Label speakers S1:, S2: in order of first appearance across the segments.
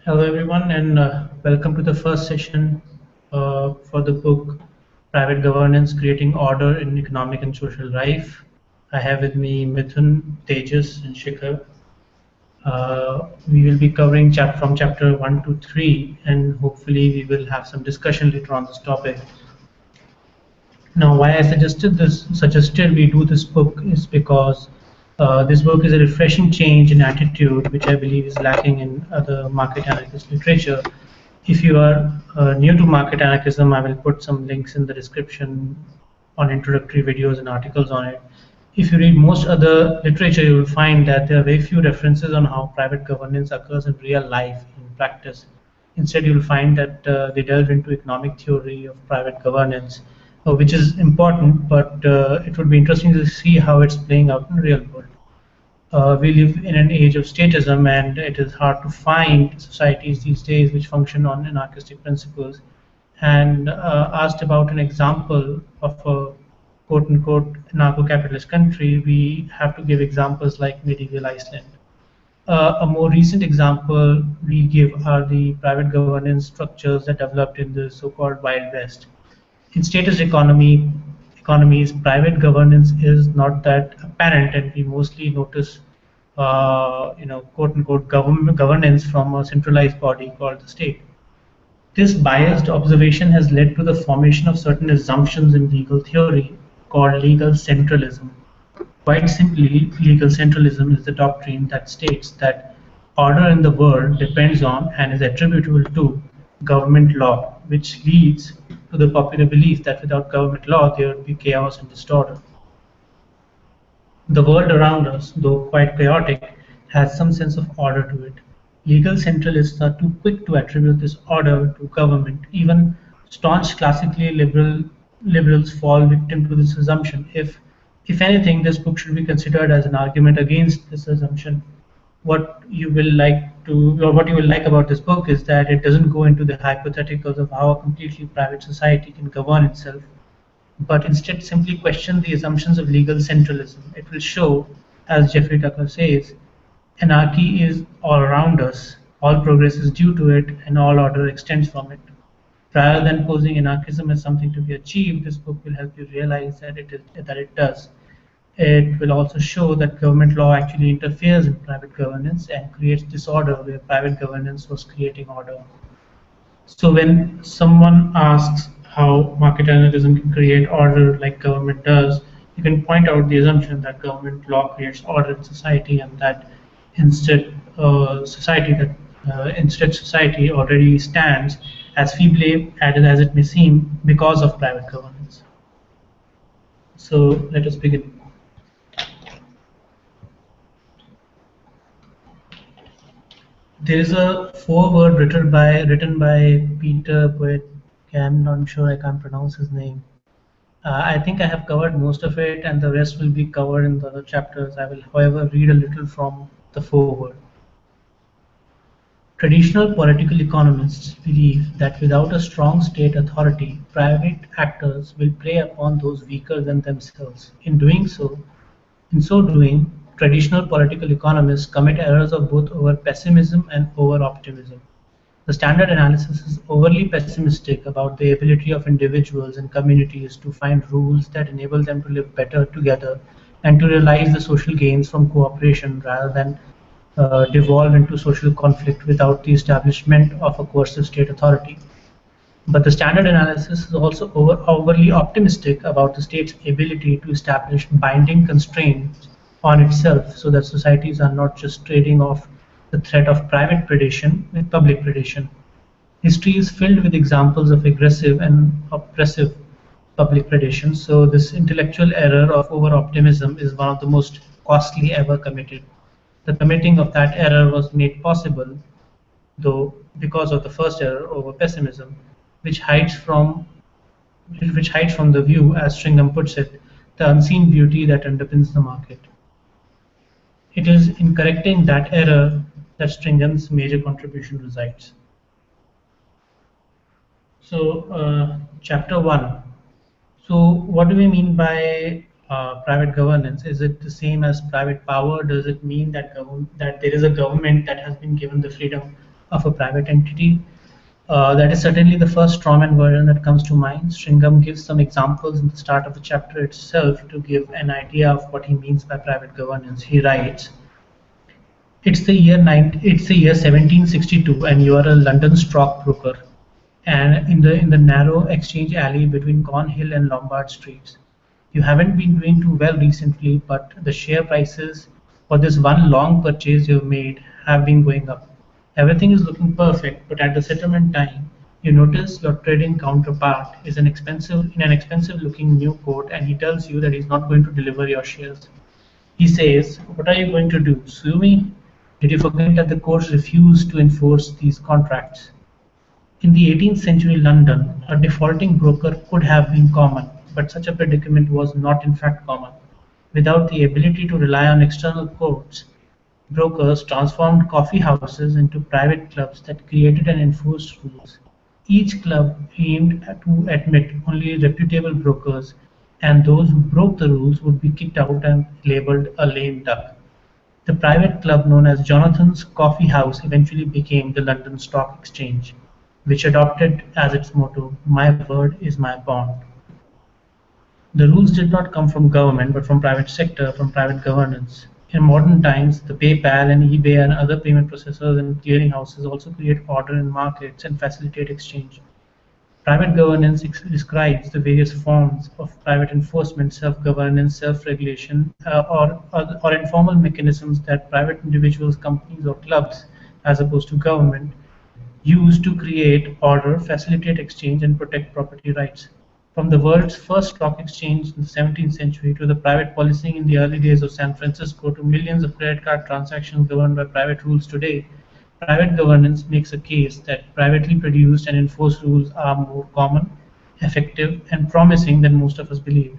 S1: Hello, everyone, and welcome to the first session for the book Private Governance Creating Order in Economic and Social Life. I have with me Mithun, Tejas, and Shikhar. We will be covering from chapter 1 to 3, and hopefully, we will have some discussion later on this topic. Now, why I suggested we do this book is because this book is a refreshing change in attitude, which I believe is lacking in other market anarchist literature. If you are new to market anarchism, I will put some links in the description on introductory videos and articles on it. If you read most other literature, you will find that there are very few references on how private governance occurs in real life, in practice. Instead, you will find that they delve into economic theory of private governance, which is important, but it would be interesting to see how it's playing out in the real world. We live in an age of statism, and it is hard to find societies these days which function on anarchistic principles. And asked about an example of a quote unquote anarcho capitalist country, we have to give examples like medieval Iceland. A more recent example we give are the private governance structures that developed in the so called Wild West. In economies, private governance is not that apparent, and we mostly notice, quote unquote, governance from a centralized body called the state. This biased observation has led to the formation of certain assumptions in legal theory called legal centralism. Quite simply, legal centralism is the doctrine that states that order in the world depends on and is attributable to government law, which leads to the popular belief that without government law there would be chaos and disorder. The world around us, though quite chaotic, has some sense of order to it. Legal centralists are too quick to attribute this order to government. Even staunch classically liberals fall victim to this assumption. If anything, this book should be considered as an argument against this assumption. What you will like about this book is that it doesn't go into the hypotheticals of how a completely private society can govern itself, but instead simply question the assumptions of legal centralism. It will show, as Jeffrey Tucker says, anarchy is all around us, all progress is due to it, and all order extends from it. Rather than posing anarchism as something to be achieved, this book will help you realize that it does. It will also show that government law actually interferes in private governance and creates disorder where private governance was creating order. So when someone asks how market anarchism can create order like government does, you can point out the assumption that government law creates order in society, and that instead society already stands, as feebly added as it may seem, because of private governance. So let us begin. There is a foreword written by Peter Poet. I'm not sure, I can't pronounce his name. I think I have covered most of it, and the rest will be covered in the other chapters. I will, however, read a little from the foreword. Traditional political economists believe that without a strong state authority, private actors will prey upon those weaker than themselves. In so doing, traditional political economists commit errors of both over-pessimism and over-optimism. The standard analysis is overly pessimistic about the ability of individuals and communities to find rules that enable them to live better together and to realize the social gains from cooperation rather than devolve into social conflict without the establishment of a coercive state authority. But the standard analysis is also overly optimistic about the state's ability to establish binding constraints on itself so that societies are not just trading off the threat of private predation with public predation. History is filled with examples of aggressive and oppressive public predation, so this intellectual error of over-optimism is one of the most costly ever committed. The committing of that error was made possible, though, because of the first error, over-pessimism, which hides from the view, as Stringham puts it, the unseen beauty that underpins the market. It is in correcting that error that Stringham's major contribution resides. So, chapter 1. So, what do we mean by private governance? Is it the same as private power? Does it mean that there is a government that has been given the freedom of a private entity. That is certainly the first strawman version that comes to mind. Stringham gives some examples in the start of the chapter itself to give an idea of what he means by private governance. He writes, it's the year 1762, and you are a London stockbroker, and in the narrow exchange alley between Cornhill and Lombard Streets. You haven't been doing too well recently, but the share prices for this one long purchase you've made have been going up. Everything is looking perfect, but at the settlement time, you notice your trading counterpart is in an expensive looking new coat, and he tells you that he's not going to deliver your shares. He says, "What are you going to do? Sue me? Did you forget that the courts refused to enforce these contracts?" In the 18th century London, a defaulting broker could have been common, but such a predicament was not in fact common. Without the ability to rely on external courts, brokers transformed coffee houses into private clubs that created and enforced rules. Each club aimed to admit only reputable brokers, and those who broke the rules would be kicked out and labeled a lame duck. The private club known as Jonathan's Coffee House eventually became the London Stock Exchange, which adopted as its motto, "My word is my bond." The rules did not come from government but from private sector, from private governance. In modern times, the PayPal and eBay and other payment processors and clearinghouses also create order in markets and facilitate exchange. Private governance describes the various forms of private enforcement, self-governance, self-regulation, or informal mechanisms that private individuals, companies, or clubs, as opposed to government, use to create order, facilitate exchange, and protect property rights. From the world's first stock exchange in the 17th century to the private policing in the early days of San Francisco to millions of credit card transactions governed by private rules today, private governance makes a case that privately produced and enforced rules are more common, effective, and promising than most of us believe.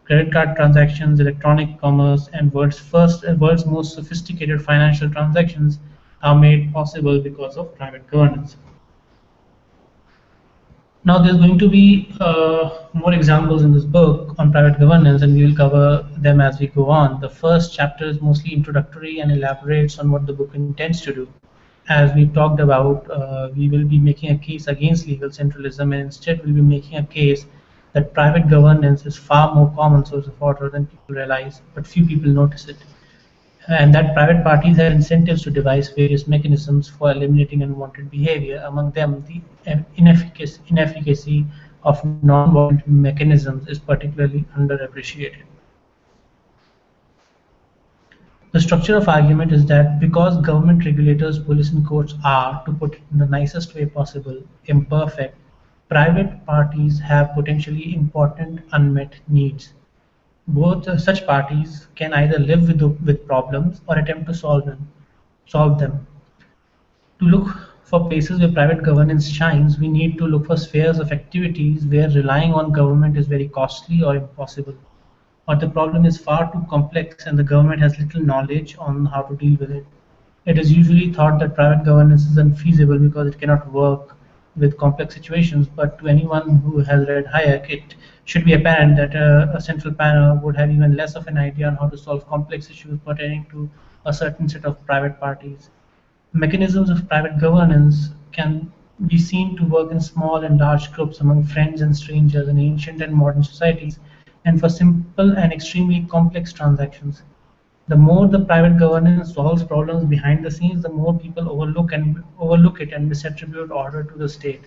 S1: Credit card transactions, electronic commerce, and world's most sophisticated financial transactions are made possible because of private governance. Now, there's going to be more examples in this book on private governance, and we will cover them as we go on. The first chapter is mostly introductory and elaborates on what the book intends to do. As we talked about, we will be making a case against legal centralism, and instead we'll be making a case that private governance is far more common source of order than people realize, but few people notice it, and that private parties have incentives to devise various mechanisms for eliminating unwanted behavior. Among them, the inefficacy of non-violent mechanisms is particularly underappreciated. The structure of argument is that because government regulators, police and courts are, to put it in the nicest way possible, imperfect, private parties have potentially important unmet needs. Both such parties can either live with problems or attempt to solve them. To look for places where private governance shines, we need to look for spheres of activities where relying on government is very costly or impossible, or the problem is far too complex and the government has little knowledge on how to deal with it. It is usually thought that private governance is unfeasible because it cannot work with complex situations, but to anyone who has read Hayek, it should be apparent that a central panel would have even less of an idea on how to solve complex issues pertaining to a certain set of private parties. Mechanisms of private governance can be seen to work in small and large groups among friends and strangers in ancient and modern societies, and for simple and extremely complex transactions. The more the private governance solves problems behind the scenes, the more people overlook it and misattribute order to the state.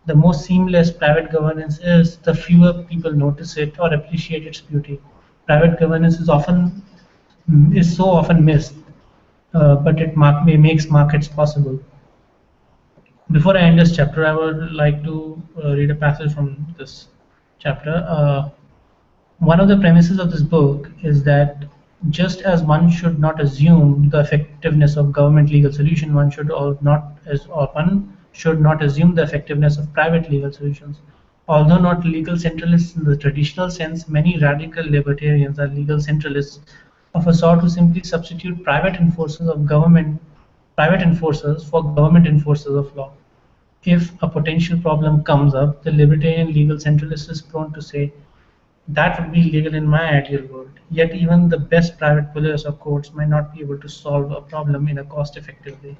S1: The more seamless private governance is, the fewer people notice it or appreciate its beauty. Private governance is so often missed, but it makes markets possible. Before I end this chapter, I would like to read a passage from this chapter. One of the premises of this book is that just as one should not assume the effectiveness of government legal solution, one should not assume the effectiveness of private legal solutions. Although not legal centralists in the traditional sense, many radical libertarians are legal centralists of a sort who simply substitute private enforcers for government enforcers of law. If a potential problem comes up, the libertarian legal centralist is prone to say, "That would be legal in my ideal world." Yet even the best private police or courts might not be able to solve a problem in a cost-effective way.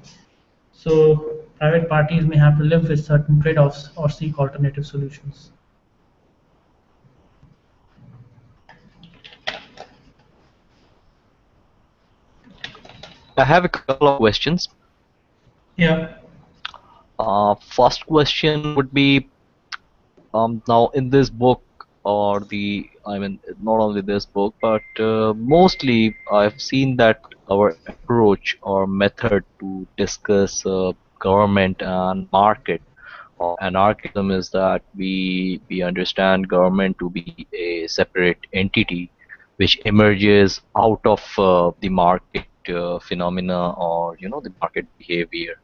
S1: So private parties may have to live with certain trade-offs or seek alternative solutions.
S2: I have a couple of questions.
S1: Yeah.
S2: First question would be, now in this book, or I mean, not only this book, but mostly I've seen that our approach or method to discuss government and market or anarchism is that we understand government to be a separate entity which emerges out of the market phenomena, or the market behavior,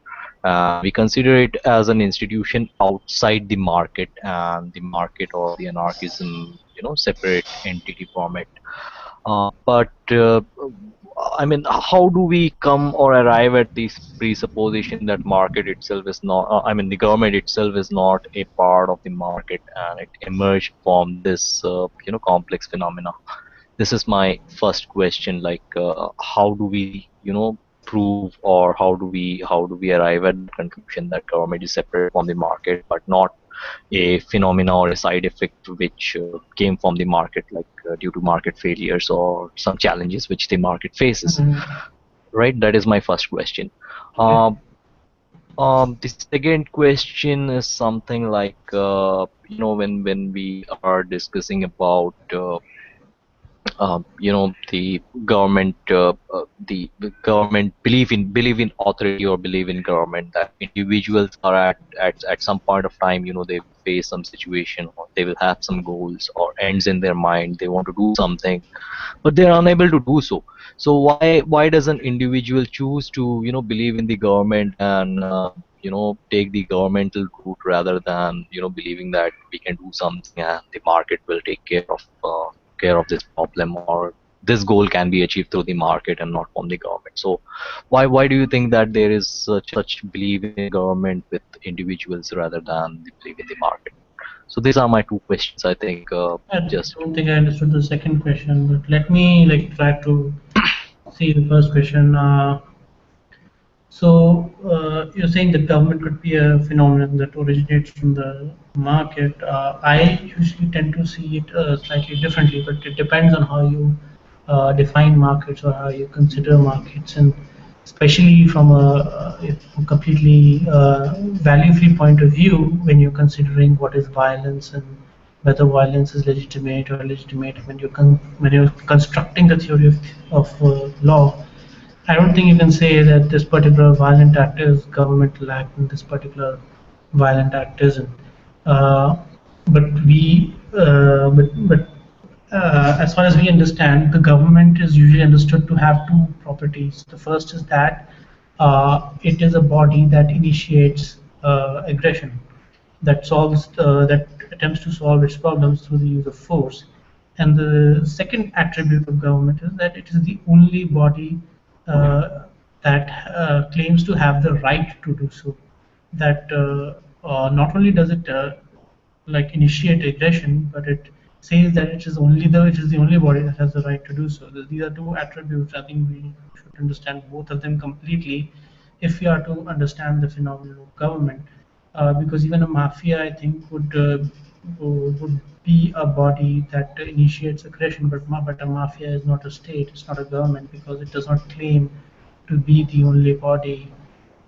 S2: and we consider it as an institution outside the market, and the market or the anarchism separate entity from it. But I mean, how do we come or arrive at this presupposition that market itself is not, I mean, the government itself is not a part of the market, and it emerged from this, complex phenomena? This is my first question. Like, how do we, prove, or how do we arrive at the conclusion that government is separate from the market, but not a phenomena or a side effect which came from the market, like due to market failures or some challenges which the market faces,
S1: Mhm.
S2: right? That is my first question.
S1: Okay.
S2: um, the second question is something like, when we are discussing about the government, the government believe in authority or believe in government, that individuals are at some point of time, they will face some situation, or they will have some goals or ends in their mind, they want to do something, but they're unable to do so. So why does an individual choose to believe in the government and take the governmental route, rather than believing that we can do something and the market will take care of this problem, or this goal can be achieved through the market and not from the government? So why do you think that there is such belief in government with individuals rather than the belief in the market? So these are my two questions, I think.
S1: I
S2: Just
S1: don't think I understood the second question, but let me try to see the first question. So you're saying the government could be a phenomenon that originates from the market. I usually tend to see it slightly differently, but it depends on how you define markets or how you consider markets, and especially from a completely value-free point of view, when you're considering what is violence and whether violence is legitimate or illegitimate, when you're constructing the theory of law. I don't think you can say that this particular violent act is governmental act and this particular violent act isn't. Uh, but as far as we understand, the government is usually understood to have two properties. The first is that it is a body that initiates aggression, that attempts to solve its problems through the use of force. And the second attribute of government is that it is the only body that claims to have the right to do so. That not only does it initiate aggression, but it says that it is the only body that has the right to do so. These are two attributes. I think we should understand both of them completely if we are to understand the phenomenon of government. Because even a mafia, I think, would be a body that initiates aggression, but a mafia is not a state, it's not a government, because it does not claim to be the only body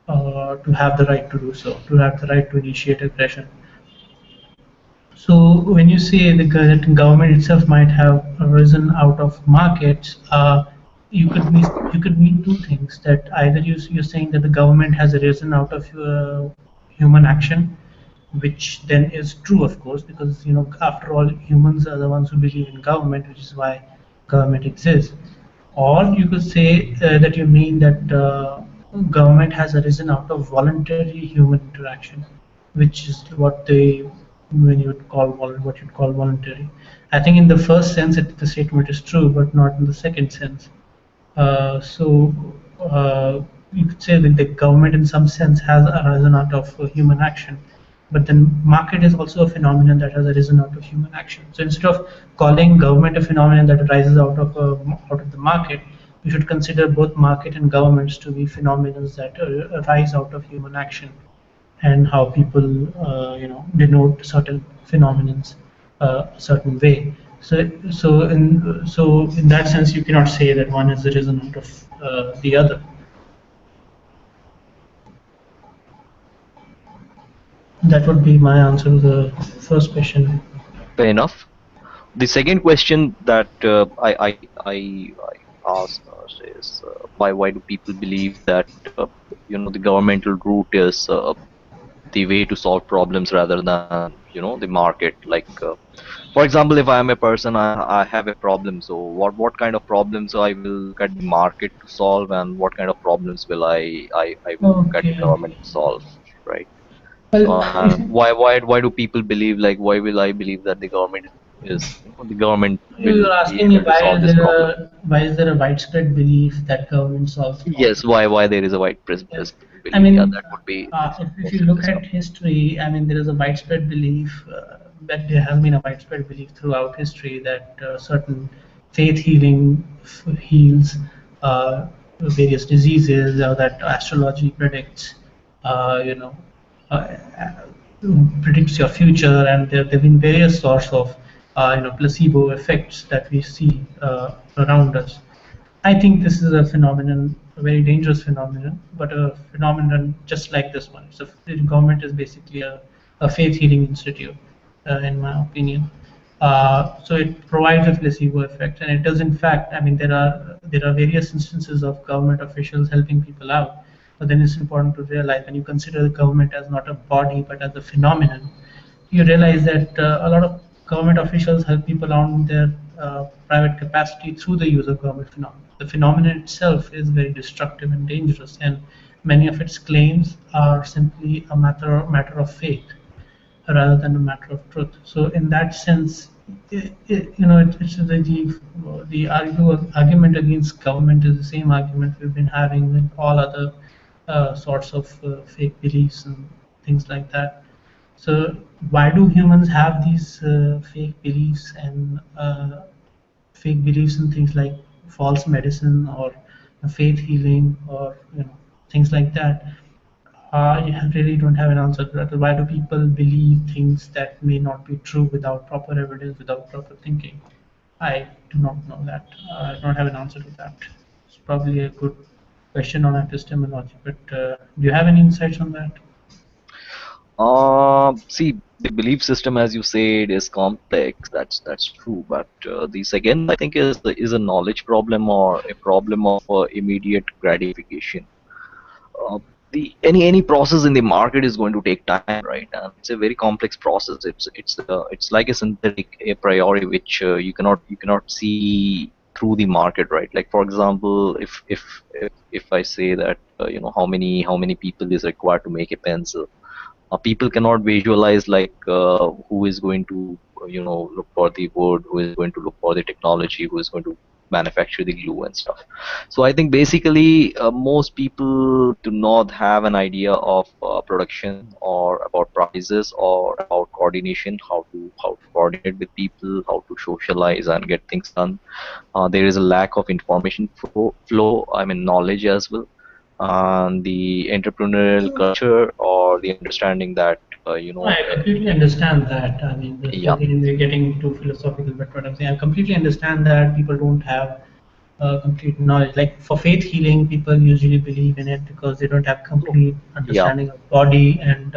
S1: to have the right to do so, to have the right to initiate aggression. So when you say that government itself might have arisen out of markets, you could mean two things. That either you're saying that the government has arisen out of human action, which then is true, of course, because after all, humans are the ones who believe in government, which is why government exists. Or you could say that you mean that government has arisen out of voluntary human interaction, which is what you'd call voluntary. I think in the first sense, the statement is true, but not in the second sense. So you could say that the government, in some sense, has arisen out of human action, but then market is also a phenomenon that has arisen out of human action. So instead of calling government a phenomenon that arises out of the market, we should consider both market and governments to be phenomena that arise out of human action, and how people denote certain phenomena a certain way. So in that sense, you cannot say that one is arisen out of the other. That would be my answer to the first question.
S2: Fair enough. The second question that I asked is why do people believe that the governmental route is the way to solve problems rather than the market? Like for example, if I am a person, I have a problem. So what kind of problems I will look at the market to solve, and what kind of problems will I will look at the
S1: Okay.
S2: government to solve, right? So
S1: Well, if
S2: why do people believe, like, why will I believe that the government is the government will
S1: you're
S2: be
S1: asking me
S2: able to solve this problem?
S1: why is there a widespread belief that government solves
S2: Yes,
S1: problems?
S2: why there is a
S1: Yes, I
S2: belief? Yeah,
S1: mean,
S2: that would be
S1: if you
S2: most
S1: look
S2: interesting.
S1: at history, I mean, there is a widespread belief that there has been a widespread belief throughout history that certain faith healing heals various diseases, or that astrology predicts, uh, you know, uh, predicts your future, and there have been various sorts of placebo effects that we see around us. I think this is a phenomenon, a very dangerous phenomenon, but a phenomenon just like this one. So the government is basically a faith healing institute, in my opinion. So it provides a placebo effect, and it does in fact. I mean, there are various instances of government officials helping people out, but then it's important to realize when you consider the government as not a body but as a phenomenon, you realize that a lot of government officials help people out in their private capacity through the use of government phenomena. The phenomenon itself is very destructive and dangerous, and many of its claims are simply a matter of faith rather than a matter of truth. So, in that sense, it's the argument against government is the same argument we've been having with all other sorts of fake beliefs and things like that. So why do humans have these fake beliefs and fake beliefs in things like false medicine or faith healing or things like that? I really don't have an answer to that. Why do people believe things that may not be true without proper evidence, without proper thinking? I do not know that. I don't have an answer to that. It's probably a good question on epistemology, but do you have any insights on that?
S2: See, the belief system, as you said, is complex. That's true. But the second, I think, is a knowledge problem or a problem of immediate gratification. Uh, the any process in the market is going to take time, right? And it's a very complex process. It's like a synthetic a priori, which you cannot see through the market, right? Like for example, if I say that how many people is required to make a pencil, people cannot visualize like who is going to look for the wood, who is going to look for the technology, who is going to manufacture the glue and stuff. So I think basically most people do not have an idea of production or about prices or about coordination, how to coordinate with people, how to socialize and get things done. There is a lack of information flow, I mean knowledge as well, and the entrepreneurial culture or the understanding that
S1: I completely understand that. I mean,
S2: yeah,
S1: again, we're getting too philosophical, but what I'm saying, I completely understand that people don't have complete knowledge. Like for faith healing, people usually believe in it because they don't have complete
S2: yeah.
S1: understanding of body and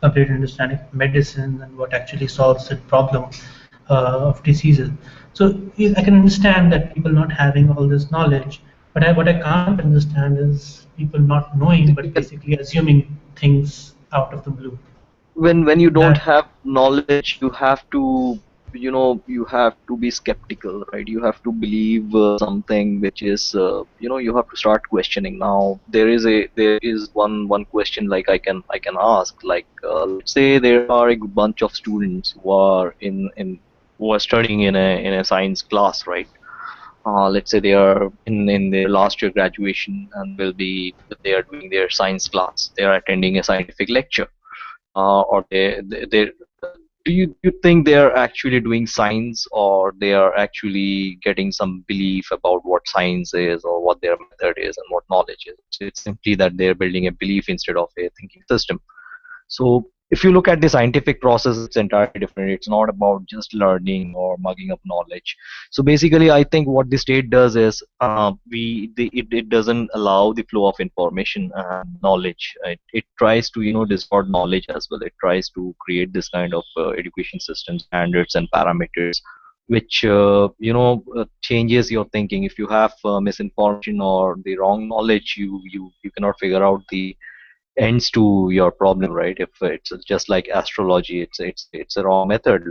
S1: complete understanding of medicine and what actually solves the problem of diseases. So I can understand that people not having all this knowledge, but what I can't understand is people not knowing, but basically assuming things out of the blue.
S2: When you don't
S1: That
S2: have knowledge, you have to be skeptical, right? You have to believe something which is you have to start questioning. Now there is one question, like I can ask, like let's say there are a bunch of students who are studying in a science class, right? Let's say they are in their last year graduation, and they are doing their science class, they are attending a scientific lecture, or they do you think they are actually doing science, or they are actually getting some belief about what science is or what their method is and what knowledge is? It's simply that they're building a belief instead of a thinking system. So if you look at the scientific process, it's entirely different. It's not about just learning or mugging up knowledge. So basically, I think what the state does is it doesn't allow the flow of information and knowledge. It tries to distort knowledge as well. It tries to create this kind of education system standards and parameters which changes your thinking. If you have misinformation or the wrong knowledge, you cannot figure out the ends to your problem, right? If it's just like astrology, it's a wrong method.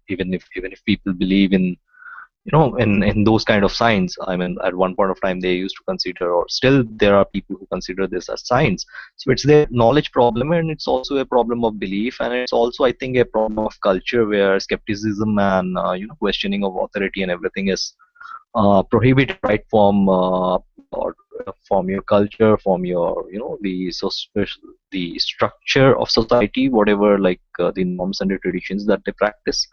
S2: Even if people believe in in those kind of science, I mean, at one point of time they used to consider, or still there are people who consider this as science. So it's their knowledge problem, and it's also a problem of belief, and it's also, I think, a problem of culture where skepticism and questioning of authority and everything is prohibited, right, from your culture, from your the structure of society, whatever, like the norms and the traditions that they practice.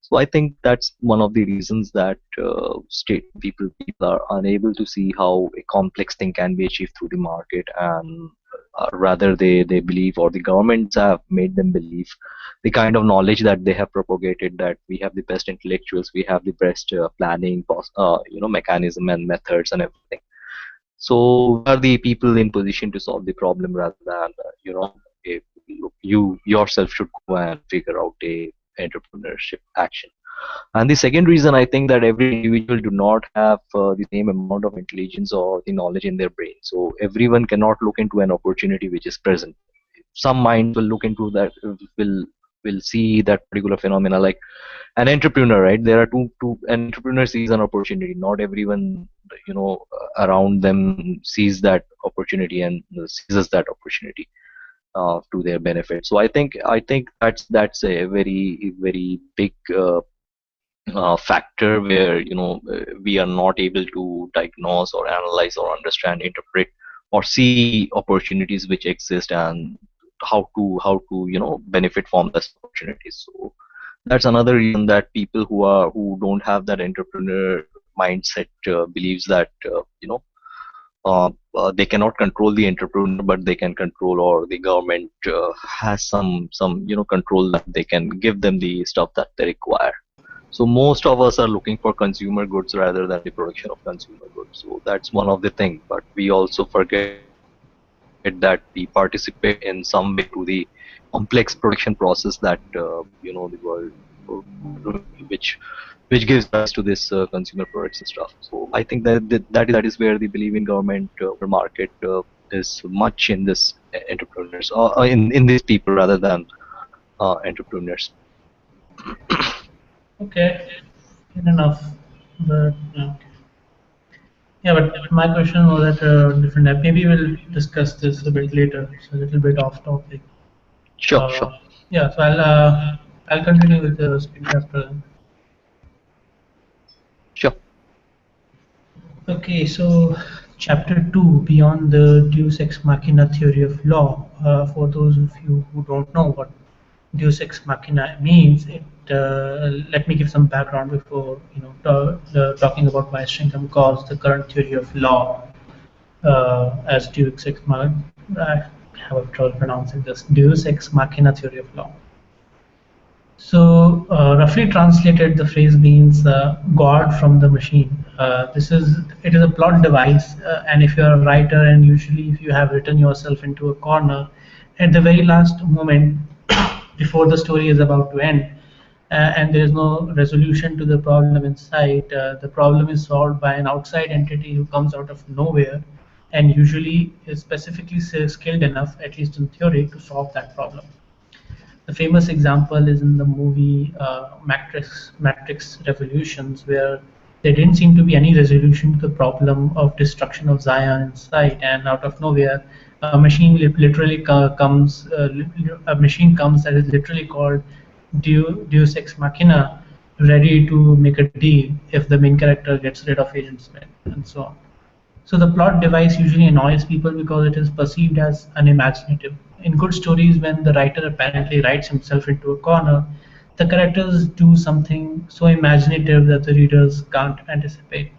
S2: So I think that's one of the reasons that people are unable to see how a complex thing can be achieved through the market, and rather they believe, or the governments have made them believe, the kind of knowledge that they have propagated, that we have the best intellectuals, we have the best planning, mechanism and methods and everything. So we are the people in position to solve the problem, rather than if you yourself should go and figure out a entrepreneurship action. And the second reason, I think, that every individual do not have the same amount of intelligence or the knowledge in their brain. So everyone cannot look into an opportunity which is present. Some minds will look into that, will see that particular phenomena, like an entrepreneur, right? There are two an entrepreneur sees an opportunity. Not everyone around them sees that opportunity and seizes that opportunity to their benefit. So I think that's a very big factor where we are not able to diagnose or analyze or understand, interpret, or see opportunities which exist, and how to benefit from those opportunities. So that's another reason that people who don't have that entrepreneur mindset believes that they cannot control the entrepreneur, but they can control, or the government has some control, that they can give them the stuff that they require. So most of us are looking for consumer goods rather than the production of consumer goods. So that's one of the things. But we also forget that we participate in some way to the complex production process that the world which which gives rise to this consumer products and stuff. So I think that is where the belief in government or market is much in this entrepreneurs, or in these people rather than entrepreneurs.
S1: Okay, fair enough. But yeah, but my question was at a different. Maybe we'll discuss this a bit later. It's a little bit off topic.
S2: Sure, sure,
S1: Yeah, so I'll continue with the speech after.
S2: sure.
S1: Okay, so chapter 2, Beyond the Deus Ex Machina Theory of Law. For those of you who don't know what Deus Ex Machina means, let me give some background before talking about why Stringham calls the current theory of law as Deus Ex Machina. I have a trouble pronouncing this. Deus Ex Machina Theory of Law. So, roughly translated, the phrase means God from the machine. It is a plot device, and if you're a writer, and usually if you have written yourself into a corner, at the very last moment, before the story is about to end, and there is no resolution to the problem inside, the problem is solved by an outside entity who comes out of nowhere, and usually is specifically skilled enough, at least in theory, to solve that problem. The famous example is in the movie Matrix Revolutions, where there didn't seem to be any resolution to the problem of destruction of Zion inside, and out of nowhere, a machine literally comes. A machine comes that is literally called Deus Ex Machina, ready to make a deal if the main character gets rid of Agent Smith, and so on. So the plot device usually annoys people because it is perceived as unimaginative. In good stories, when the writer apparently writes himself into a corner, the characters do something so imaginative that the readers can't anticipate.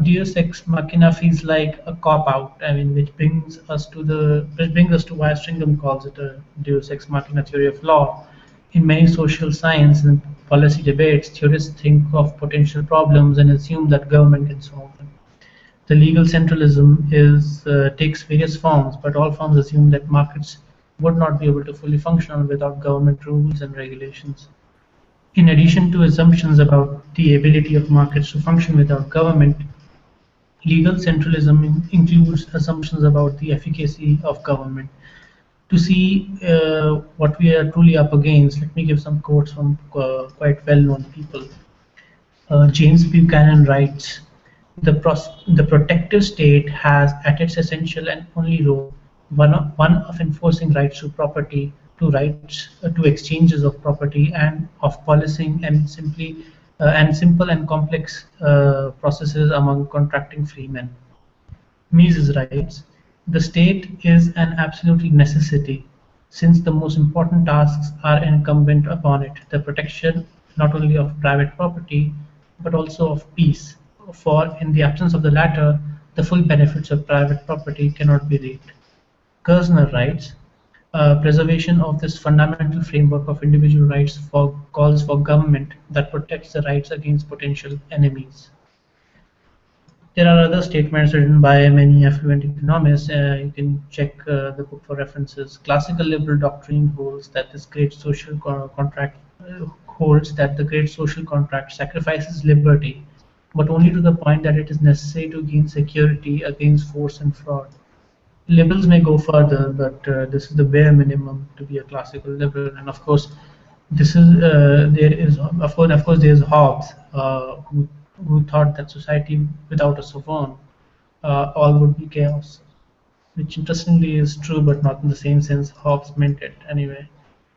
S1: Deus Ex Machina feels like a cop out. I mean, which brings us to why Stringham calls it a Deus Ex Machina theory of law. In many social science and policy debates, theorists think of potential problems and assume that government can solve them. The legal centralism takes various forms, but all forms assume that markets would not be able to fully function without government rules and regulations. In addition to assumptions about the ability of markets to function without government, legal centralism includes assumptions about the efficacy of government. To see what we are truly up against, let me give some quotes from quite well-known people. James Buchanan writes, the protective state has at its essential and only role one of enforcing rights to property, to rights to exchanges of property, and of policing and simple and complex processes among contracting free men. Mises writes, the state is an absolute necessity, since the most important tasks are incumbent upon it, the protection not only of private property, but also of peace. For in the absence of the latter, the full benefits of private property cannot be reaped. Kerzner writes, preservation of this fundamental framework of individual rights calls for government that protects the rights against potential enemies. There are other statements written by many affluent economists. You can check the book for references. Classical liberal doctrine holds that the great social contract sacrifices liberty, but only to the point that it is necessary to gain security against force and fraud. Liberals may go further, but this is the bare minimum to be a classical liberal. And of course, of course there is Hobbes, who thought that society without a sovereign, all would be chaos, which interestingly is true, but not in the same sense Hobbes meant it anyway.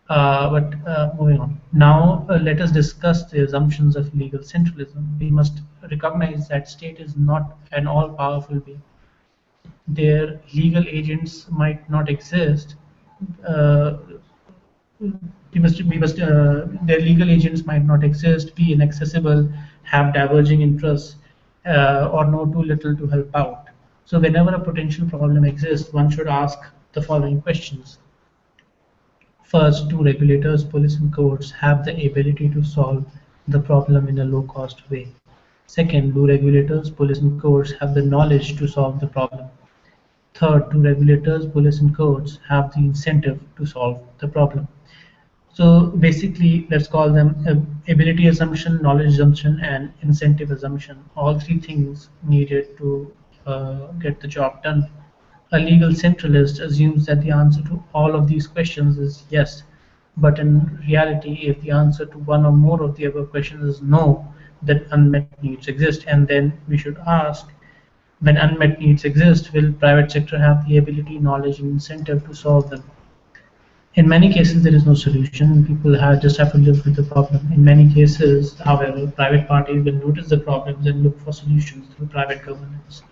S1: But moving on. Now let us discuss the assumptions of legal centralism. We must recognize that state is not an all-powerful being. Their legal agents might not exist. Uh, their legal agents might not exist, be inaccessible, have diverging interests, or know too little to help out. So whenever a potential problem exists, one should ask the following questions. First, do regulators, police and courts have the ability to solve the problem in a low-cost way? Second, do regulators, police and courts have the knowledge to solve the problem? Third, do regulators, police and courts have the incentive to solve the problem? So basically, let's call them ability assumption, knowledge assumption, and incentive assumption. All three things needed to get the job done. A legal centralist assumes that the answer to all of these questions is yes, but in reality, if the answer to one or more of the above questions is no, then unmet needs exist. And then we should ask, when unmet needs exist, will private sector have the ability, knowledge, and incentive to solve them? In many cases, there is no solution. People just have to live with the problem. In many cases, however, private parties will notice the problems and look for solutions through private governance.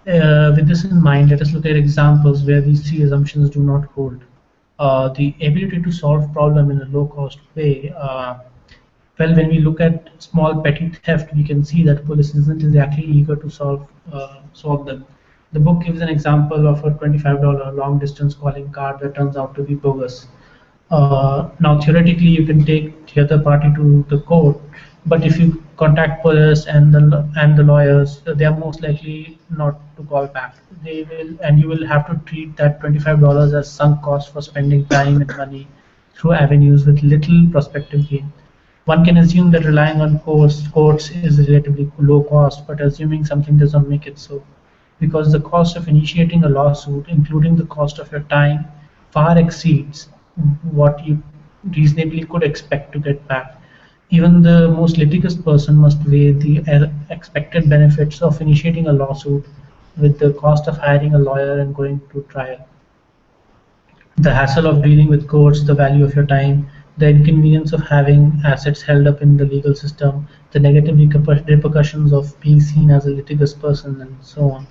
S1: With this in mind, let us look at examples where these three assumptions do not hold. The ability to solve problem in a low-cost way. Well, when we look at small petty theft, we can see that police isn't exactly eager to solve them. The book gives an example of a $25 long-distance calling card that turns out to be bogus. Now, theoretically, you can take the other party to the court, but if you contact police and the lawyers, they are most likely not to call back. They will, and you will have to treat that $25 as sunk cost for spending time and money through avenues with little prospective gain. One can assume that relying on courts is relatively low cost, but assuming something does not make it so, because the cost of initiating a lawsuit, including the cost of your time, far exceeds what you reasonably could expect to get back. Even the most litigious person must weigh the expected benefits of initiating a lawsuit with the cost of hiring a lawyer and going to trial. The hassle of dealing with courts, the value of your time, the inconvenience of having assets held up in the legal system, the negative repercussions of being seen as a litigious person, and so on.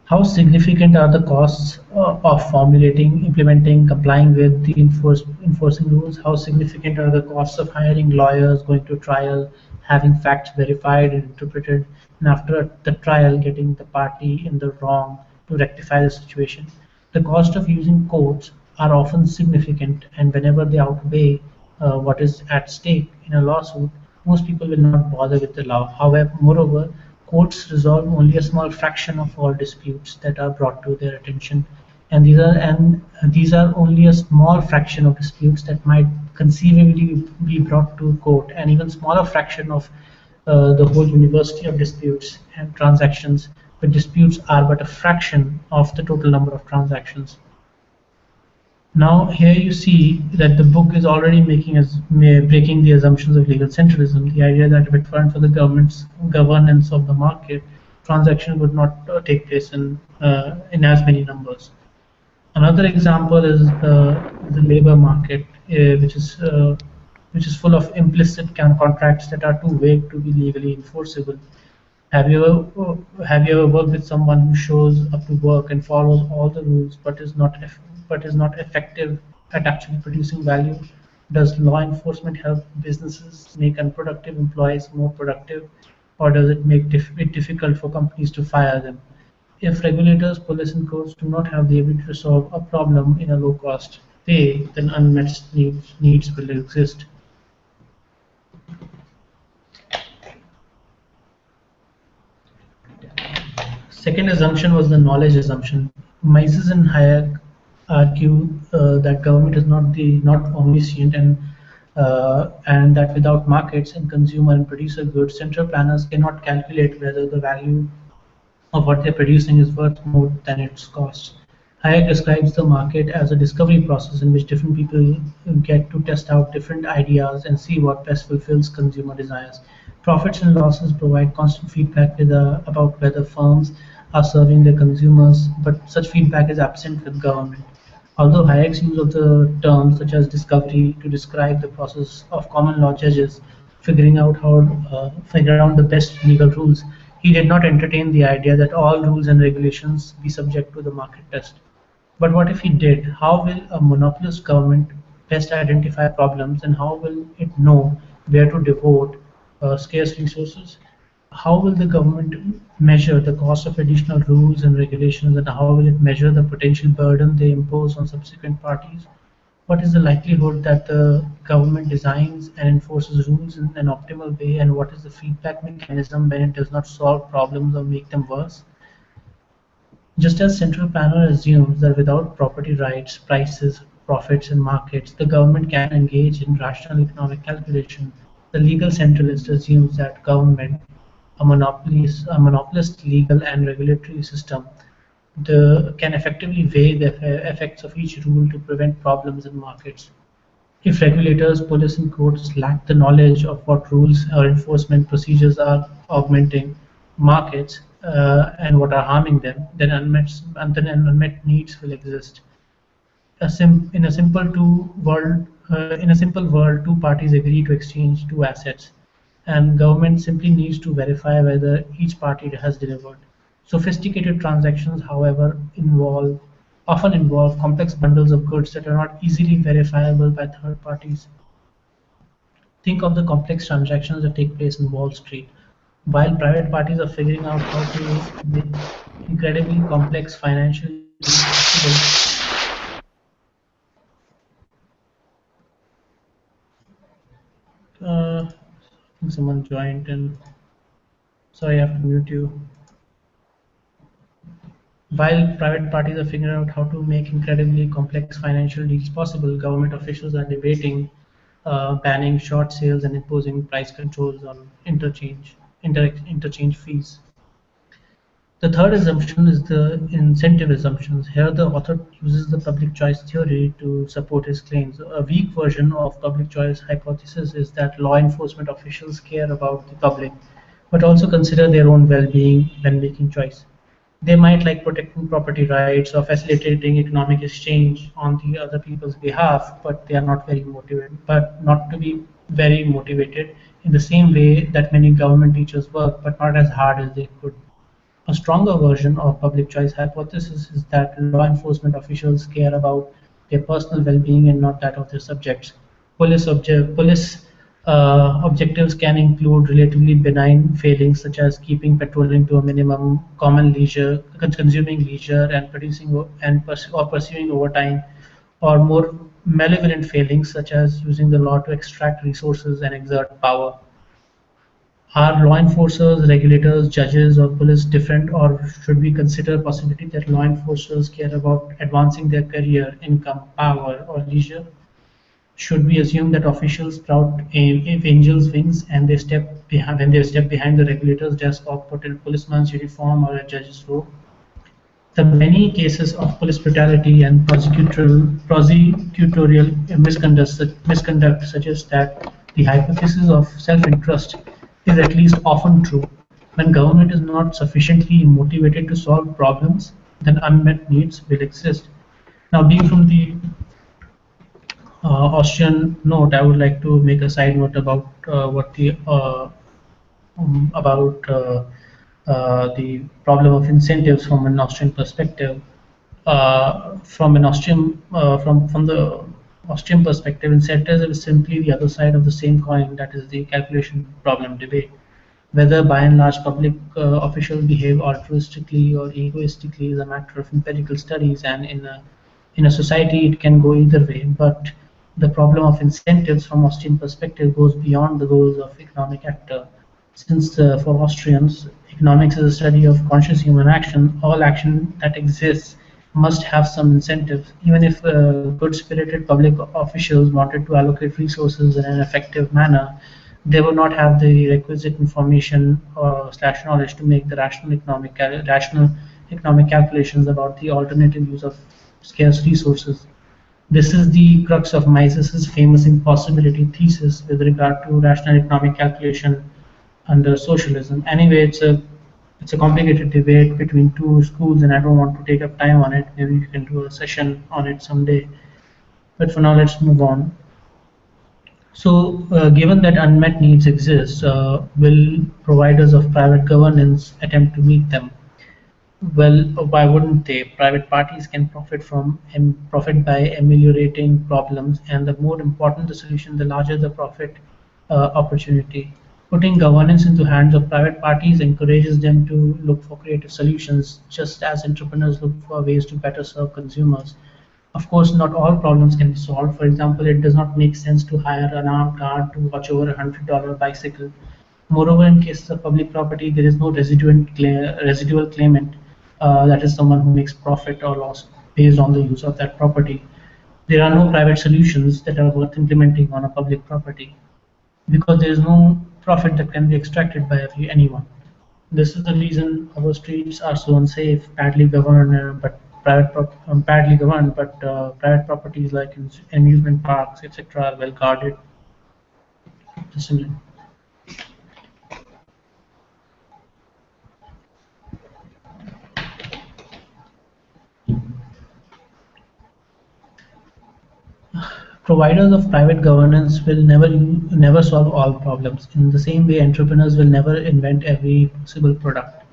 S1: How significant are the costs of formulating, implementing, complying with the enforcing rules? How significant are the costs of hiring lawyers, going to trial, having facts verified and interpreted, and after the trial, getting the party in the wrong to rectify the situation? The cost of using courts are often significant, and whenever they outweigh what is at stake in a lawsuit, most people will not bother with the law. However, moreover, courts resolve only a small fraction of all disputes that are brought to their attention, and these are only a small fraction of disputes that might conceivably be brought to court, and even smaller fraction of the whole university of disputes and transactions, but disputes are but a fraction of the total number of transactions. Now, here you see that the book is already breaking the assumptions of legal centralism, the idea that if it weren't for the government's governance of the market, transactions would not take place in as many numbers. Another example is the labor market, which is full of implicit contracts that are too vague to be legally enforceable. Have you ever worked with someone who shows up to work and follows all the rules but is not effective at actually producing value? Does law enforcement help businesses make unproductive employees more productive, or does it make it difficult for companies to fire them? If regulators, police, and courts do not have the ability to solve a problem in a low-cost way, then unmet needs will exist. Second assumption was the knowledge assumption. Mises and Hayek argue that government is not omniscient, and that without markets and consumer and producer goods, central planners cannot calculate whether the value of what they're producing is worth more than its cost. Hayek describes the market as a discovery process in which different people get to test out different ideas and see what best fulfills consumer desires. Profits and losses provide constant feedback about whether firms are serving their consumers, but such feedback is absent with government. Although Hayek's use of the terms such as discovery to describe the process of common law judges figure out the best legal rules, he did not entertain the idea that all rules and regulations be subject to the market test. But what if he did? How will a monopolist government best identify problems, and how will it know where to devote scarce resources? How will the government measure the cost of additional rules and regulations, and how will it measure the potential burden they impose on subsequent parties? What is the likelihood that the government designs and enforces rules in an optimal way, and what is the feedback mechanism when it does not solve problems or make them worse? Just as central planner assumes that without property rights, prices, profits, and markets, the government can engage in rational economic calculation, the legal centralist assumes that government, a monopolist legal and regulatory system, can effectively weigh the effects of each rule to prevent problems in markets. If regulators, police, and courts lack the knowledge of what rules or enforcement procedures are augmenting markets and what are harming them, then unmet needs will exist. In a simple world, two parties agree to exchange two assets, and government simply needs to verify whether each party has delivered. Sophisticated transactions, however, often involve complex bundles of goods that are not easily verifiable by third parties. Think of the complex transactions that take place in Wall Street. While private parties are figuring out how to make incredibly complex financial deals possible, I think someone joined and sorry, I have to mute you. While private parties are figuring out how to make incredibly complex financial deals possible, government officials are debating banning short sales and imposing price controls on interchange fees. The third assumption is the incentive assumptions. Here the author uses the public choice theory to support his claims. A weak version of public choice hypothesis is that law enforcement officials care about the public, but also consider their own well-being when making choice. They might like protecting property rights or facilitating economic exchange on the other people's behalf, but they are not very motivated, but not to be very motivated in the same way that many government teachers work, but not as hard as they could. A stronger version of public choice hypothesis is that law enforcement officials care about their personal well-being and not that of their subjects. Police objectives can include relatively benign failings such as keeping patrolling to a minimum, common leisure, consuming leisure, and or pursuing overtime, or more malevolent failings such as using the law to extract resources and exert power. Are law enforcers, regulators, judges, or police different, or should we consider possibility that law enforcers care about advancing their career, income, power, or leisure? Should we assume that officials sprout angels' wings and they step behind when they step behind the regulator's desk or put in a policeman's uniform or a judge's robe? The many cases of police brutality and prosecutorial misconduct suggest that the hypothesis of self-interest is at least often true. When government is not sufficiently motivated to solve problems, then unmet needs will exist. Now, being from the Austrian note, I would like to make a side note about what the about the problem of incentives from an Austrian perspective. From the Austrian perspective, incentives is simply the other side of the same coin. That is the calculation problem debate. Whether by and large public officials behave altruistically or egoistically is a matter of empirical studies, and in a society it can go either way. But the problem of incentives from Austrian perspective goes beyond the goals of economic actor. Since for Austrians, economics is a study of conscious human action, all action that exists must have some incentives. Even if good-spirited public officials wanted to allocate resources in an effective manner, they would not have the requisite information or slash knowledge to make the rational economic calculations about the alternative use of scarce resources. This is the crux of Mises's famous impossibility thesis with regard to rational economic calculation under socialism. Anyway, it's a complicated debate between two schools, and I don't want to take up time on it. Maybe we can do a session on it someday. But for now, let's move on. So, given that unmet needs exist, will providers of private governance attempt to meet them? Well, why wouldn't they? Private parties can profit by ameliorating problems, and the more important the solution, the larger the profit opportunity. Putting governance into hands of private parties encourages them to look for creative solutions, just as entrepreneurs look for ways to better serve consumers. Of course, not all problems can be solved. For example, it does not make sense to hire an armed guard to watch over $100 bicycle. Moreover, in cases of public property, there is no residual claimant, that is someone who makes profit or loss based on the use of that property. There are no private solutions that are worth implementing on a public property because there is no profit that can be extracted by anyone. This is the reason our streets are so unsafe, badly governed, but private properties like amusement parks, etc., are well guarded. Just a minute. Providers of private governance will never solve all problems. In the same way, entrepreneurs will never invent every possible product.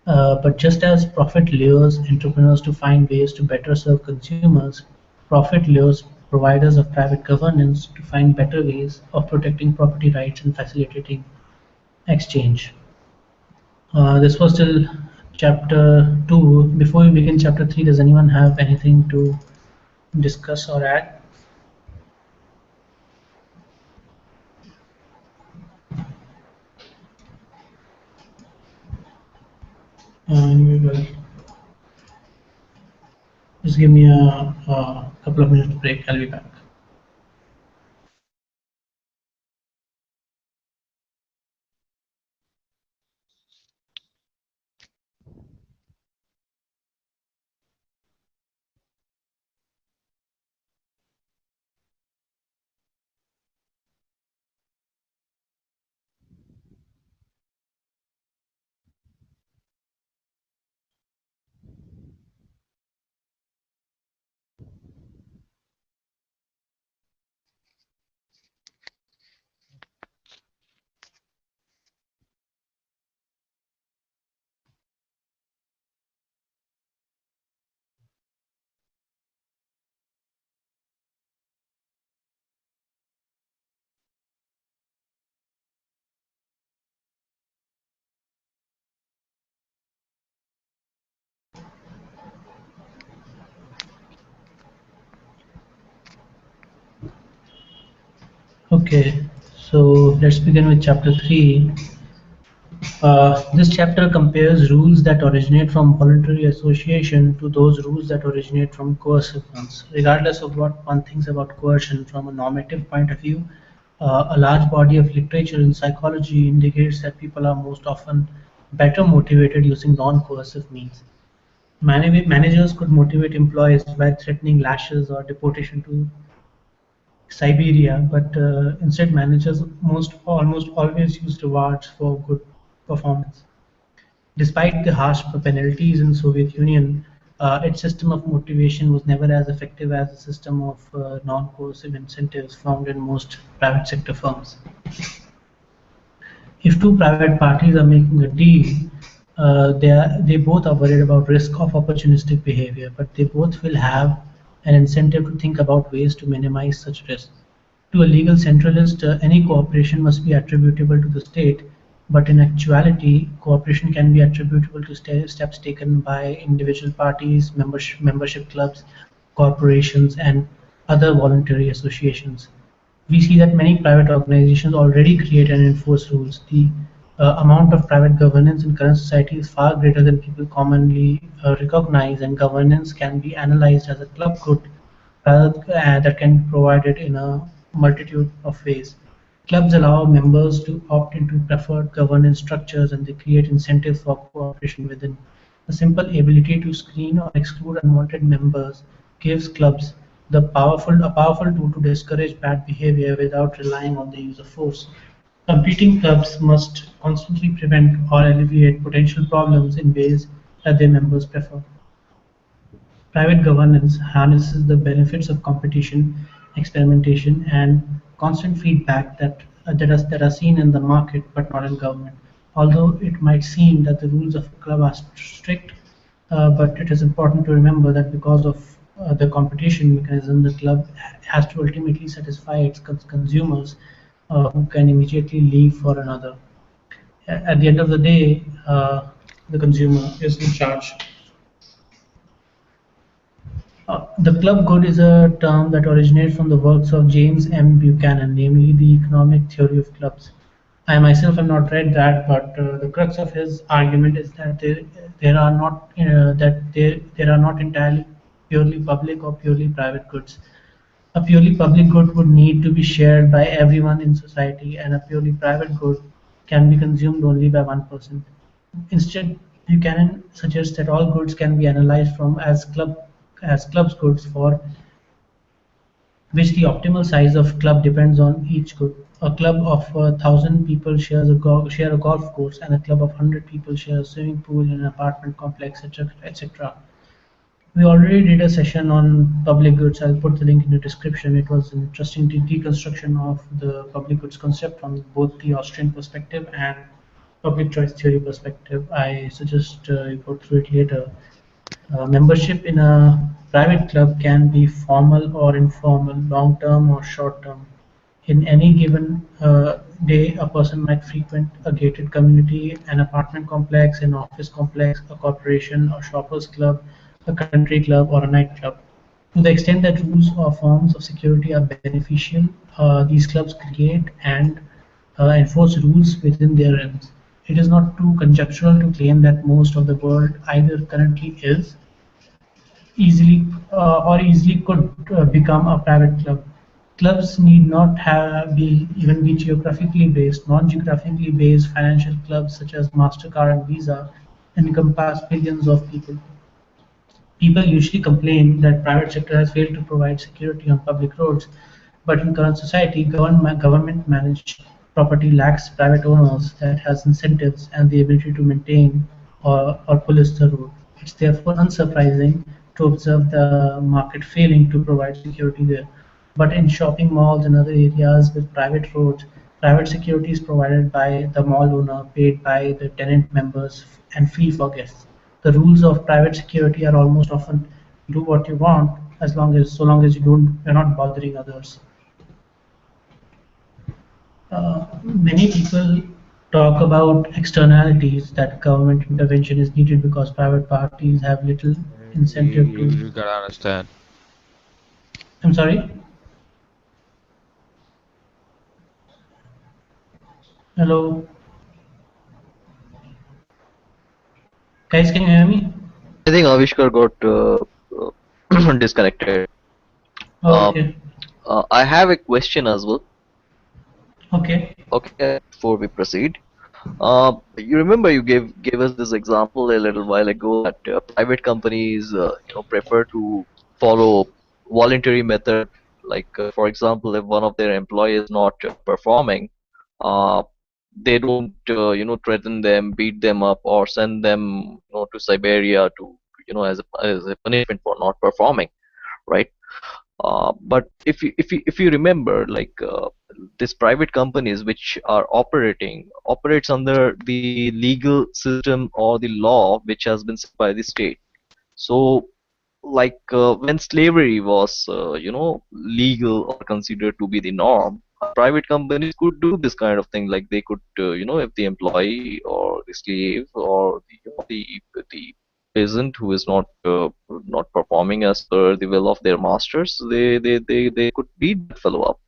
S1: But just as profit lures entrepreneurs to find ways to better serve consumers, profit lures providers of private governance to find better ways of protecting property rights and facilitating exchange. This was till chapter 2. Before we begin chapter 3, does anyone have anything to discuss or add? Well, just give me a couple of minutes break. I'll be back. Okay, so let's begin with chapter 3. This chapter compares rules that originate from voluntary association to those rules that originate from coercive ones. Regardless of what one thinks about coercion from a normative point of view, a large body of literature in psychology indicates that people are most often better motivated using non-coercive means. Managers could motivate employees by threatening lashes or deportation to Siberia, but instead managers almost always use rewards for good performance. Despite the harsh penalties in Soviet Union, its system of motivation was never as effective as the system of non-coercive incentives found in most private sector firms. If two private parties are making a deal, they both are worried about risk of opportunistic behavior, but they both will have an incentive to think about ways to minimize such risk. To a legal centralist, any cooperation must be attributable to the state, but in actuality, cooperation can be attributable to steps taken by individual parties, membership clubs, corporations, and other voluntary associations. We see that many private organizations already create and enforce rules. The amount of private governance in current society is far greater than people commonly recognize, and governance can be analyzed as a club good that can be provided in a multitude of ways. Clubs allow members to opt into preferred governance structures, and they create incentives for cooperation within. The simple ability to screen or exclude unwanted members gives clubs a powerful tool to discourage bad behavior without relying on the use of force. Competing clubs must constantly prevent or alleviate potential problems in ways that their members prefer. Private governance harnesses the benefits of competition, experimentation, and constant feedback that are seen in the market but not in government. Although it might seem that the rules of a club are strict, but it is important to remember that because of the competition mechanism, the club has to ultimately satisfy its consumers who can immediately leave for another. At the end of the day, the consumer is in charge. The club good is a term that originates from the works of James M. Buchanan, namely the economic theory of clubs. I myself have not read that, but the crux of his argument is that there are not that there are not entirely purely public or purely private goods. A purely public good would need to be shared by everyone in society, and a purely private good can be consumed only by one person. Instead, Buchanan suggests that all goods can be analyzed from as clubs goods for which the optimal size of club depends on each good. A club of 1,000 people share a golf course, and a club of 100 people share a swimming pool in an apartment complex, etc., etc. We already did a session on public goods. I'll put the link in the description. It was an interesting deconstruction of the public goods concept from both the Austrian perspective and public choice theory perspective. I suggest you go through it later. Membership in a private club can be formal or informal, long-term or short-term. In any given day, a person might frequent a gated community, an apartment complex, an office complex, a corporation, a shoppers club, a country club, or a nightclub. To the extent that rules or forms of security are beneficial, these clubs create and enforce rules within their realms. It is not too conjectural to claim that most of the world either currently is easily could become a private club. Clubs need not even be geographically based. Non-geographically based financial clubs such as Mastercard and Visa encompass billions of people. People usually complain that private sector has failed to provide security on public roads, but in current society, government managed property lacks private owners that has incentives and the ability to maintain or police the road. It's therefore unsurprising to observe the market failing to provide security there. But in shopping malls and other areas with private roads, private security is provided by the mall owner, paid by the tenant members, and free for guests. The rules of private security are almost often do what you want as long as so long as you're not bothering others. Many people talk about externalities that government intervention is needed because private parties have little incentive to.
S3: You gotta understand.
S1: I'm sorry. Hello, guys, can you hear me?
S2: I think Avishkar got disconnected. Uh,
S1: Okay,
S2: I have a question as well.
S1: okay.
S2: Okay, before we proceed, you remember you gave us this example a little while ago that private companies, prefer to follow voluntary method. Like, for example, if one of their employees is not performing, uh, they don't, threaten them, beat them up, or send them, to Siberia to, as a punishment for not performing, right? But if you remember, like, these private companies which are operates under the legal system or the law which has been set by the state. So, like, when slavery was, legal or considered to be the norm, private companies could do this kind of thing. Like, they could, if the employee or the slave or the peasant who is not performing as per the will of their masters, they could beat that fellow up,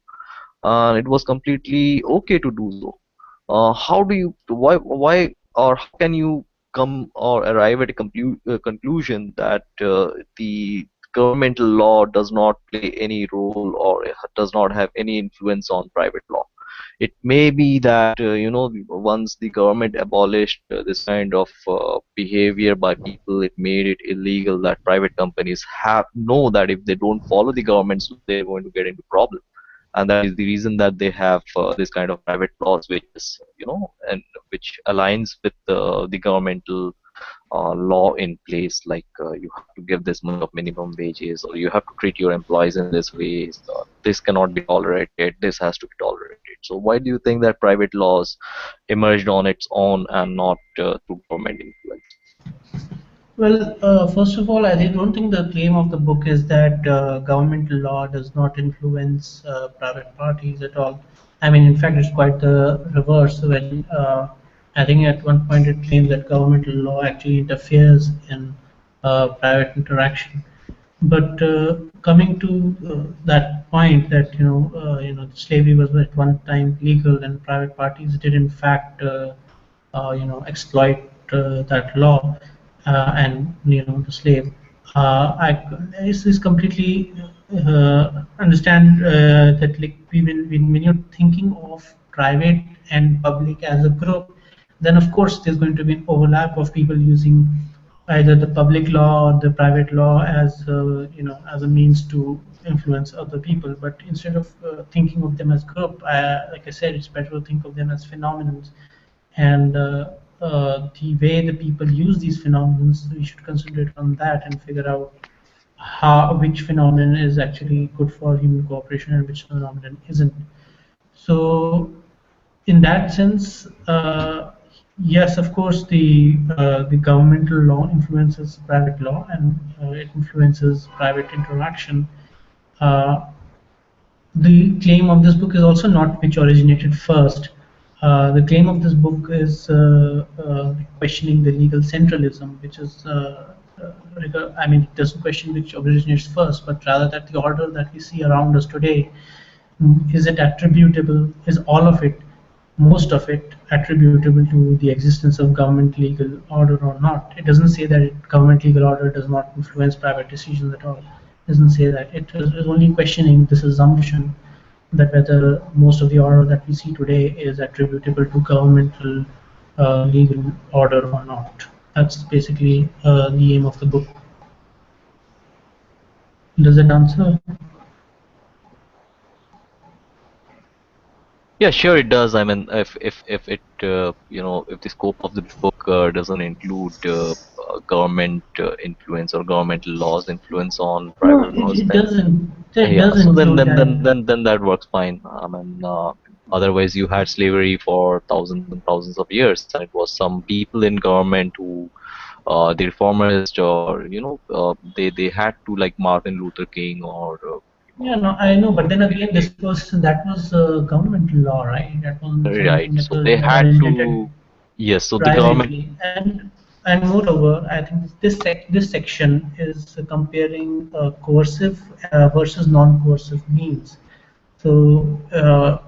S2: and it was completely okay to do so. How do you why or how can you come or arrive at a conclusion that the governmental law does not play any role or does not have any influence on private law? It may be that, once the government abolished this kind of behavior by people, it made it illegal that private companies have know that if they don't follow the government's law, they're going to get into problem, and that is the reason that they have this kind of private laws which is, and which aligns with the governmental law in place, like, you have to give this much of minimum wages, or you have to treat your employees in this way, this cannot be tolerated, this has to be tolerated. So why do you think that private laws emerged on its own and not through government influence?
S1: Well, first of all, I don't think the claim of the book is that governmental law does not influence private parties at all. I mean, in fact, it's quite the reverse. When I think at one point it claims that governmental law actually interferes in private interaction. But coming to that point, that slavery was at one time legal, and private parties did in fact exploit that law, and the slave. I is completely understand that, like, when you're thinking of private and public as a group, then of course there's going to be an overlap of people using either the public law or the private law as as a means to influence other people. But instead of thinking of them as group, like I said, it's better to think of them as phenomena, and the way the people use these phenomena, we should concentrate on that and figure out how which phenomenon is actually good for human cooperation and which phenomenon isn't. So, in that sense, yes, of course, the governmental law influences private law, and it influences private interaction. Uh, the claim of this book is also not which originated first. The claim of this book is questioning the legal centralism, which is, I mean, it doesn't question which originates first, but rather that the order that we see around us today, is it attributable, is all of it, most of it, attributable to the existence of government legal order or not? It doesn't say that government legal order does not influence private decisions at all. It doesn't say that. It is only questioning this assumption that whether most of the order that we see today is attributable to governmental legal order or not. That's basically the aim of the book. Does it answer?
S2: Yeah, sure, it does. I mean, if it if the scope of the book doesn't include government influence or governmental laws influence on
S1: No,
S2: private laws,
S1: it
S2: then
S1: doesn't. It
S2: yeah,
S1: does
S2: so then
S1: include
S2: then
S1: that.
S2: then then then that works fine. I mean, otherwise you had slavery for thousands and thousands of years, and it was some people in government who, the reformist, or they had to, like Martin Luther King or
S1: Yeah, no, I know, but then again, that was governmental law, right? That wasn't
S2: right.
S1: something that
S2: So
S1: was
S2: they had
S1: originated
S2: to, yes. So the government.
S1: privately. And moreover, I think this section is comparing coercive versus non-coercive means. So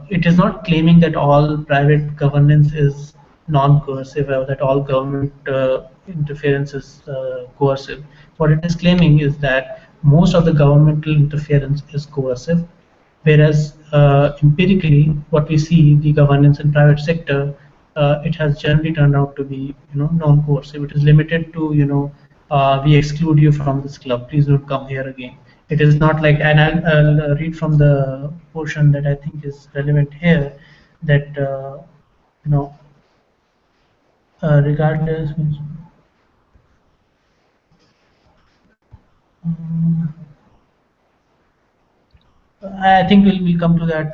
S1: it is not claiming that all private governance is non-coercive or that all government interference is coercive. What it is claiming is that most of the governmental interference is coercive, whereas empirically, what we see the governance in private sector, it has generally turned out to be non-coercive. It is limited to we exclude you from this club. Please don't come here again. It is not like, and I'll read from the portion that I think is relevant here, that you know regardless. Um, I think we'll come to that.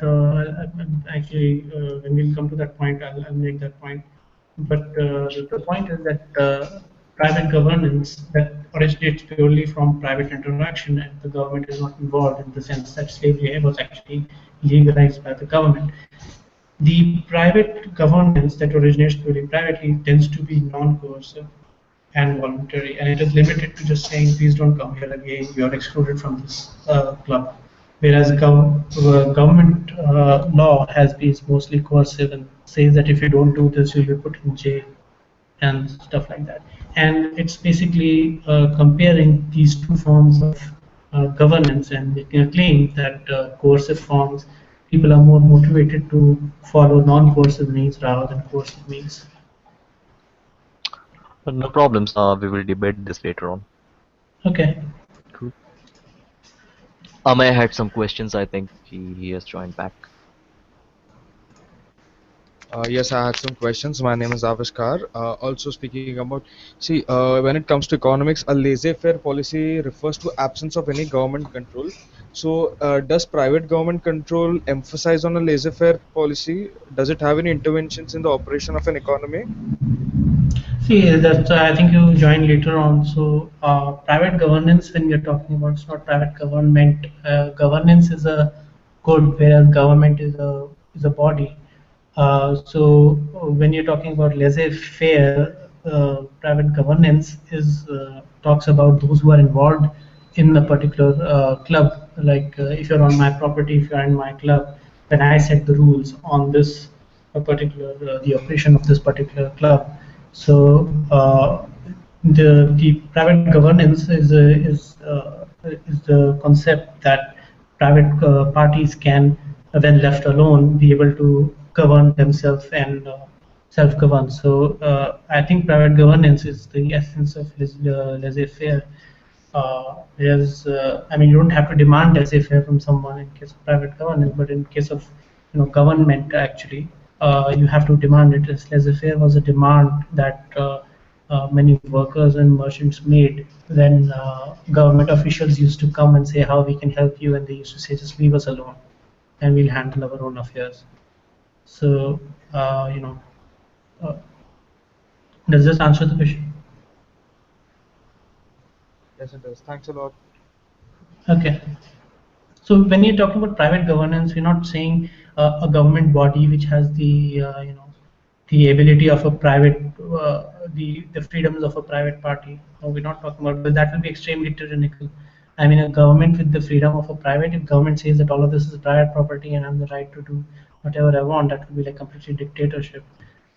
S1: Actually, when we'll come to that point, I'll make that point. But the point is that private governance that originates purely from private interaction, and the government is not involved in the sense that slavery was actually legalized by the government. The private governance that originates purely privately tends to be non-coercive and voluntary, and it is limited to just saying, please don't come here again, you are excluded from this club. Whereas government law has been mostly coercive and says that if you don't do this, you'll be put in jail and stuff like that. And it's basically comparing these two forms of governance and making a claim that coercive forms, people are more motivated to follow non-coercive means rather than coercive means.
S2: But no problems. We will debate this later on.
S1: Okay.
S2: Cool. Amay had some questions. I think he has joined back.
S3: Yes, I had some questions. My name is Avishkar. Also speaking about, see, when it comes to economics, a laissez-faire policy refers to absence of any government control. So, does private government control emphasize on a laissez-faire policy? Does it have any interventions in the operation of an economy?
S1: See, that I think you joined later on. So, private governance, when we are talking about, it's not private government. Governance is a good, whereas government is a body. So, when you're talking about laissez-faire, private governance is talks about those who are involved in a particular club. Like if you're on my property, if you're in my club, then I set the rules on this particular the operation of this particular club. So the private governance is the concept that private parties can, when left alone, be able to govern themselves and self-govern. So I think private governance is the essence of laissez-faire. I mean, you don't have to demand laissez-faire from someone in case of private governance, but in case of government, actually, you have to demand it. Laissez-faire was a demand that many workers and merchants made when government officials used to come and say how we can help you, and they used to say just leave us alone, and we'll handle our own affairs. So, uh, does this answer the question?
S3: Yes, it does. Thanks a lot.
S1: Okay. So when you're talking about private governance, we're not saying a government body which has the the ability of a private the freedoms of a private party. No, we're not talking about, but that will be extremely tyrannical. I mean, a government with the freedom of a private, if government says that all of this is private property and I have the right to do whatever I want, that would be like completely dictatorship.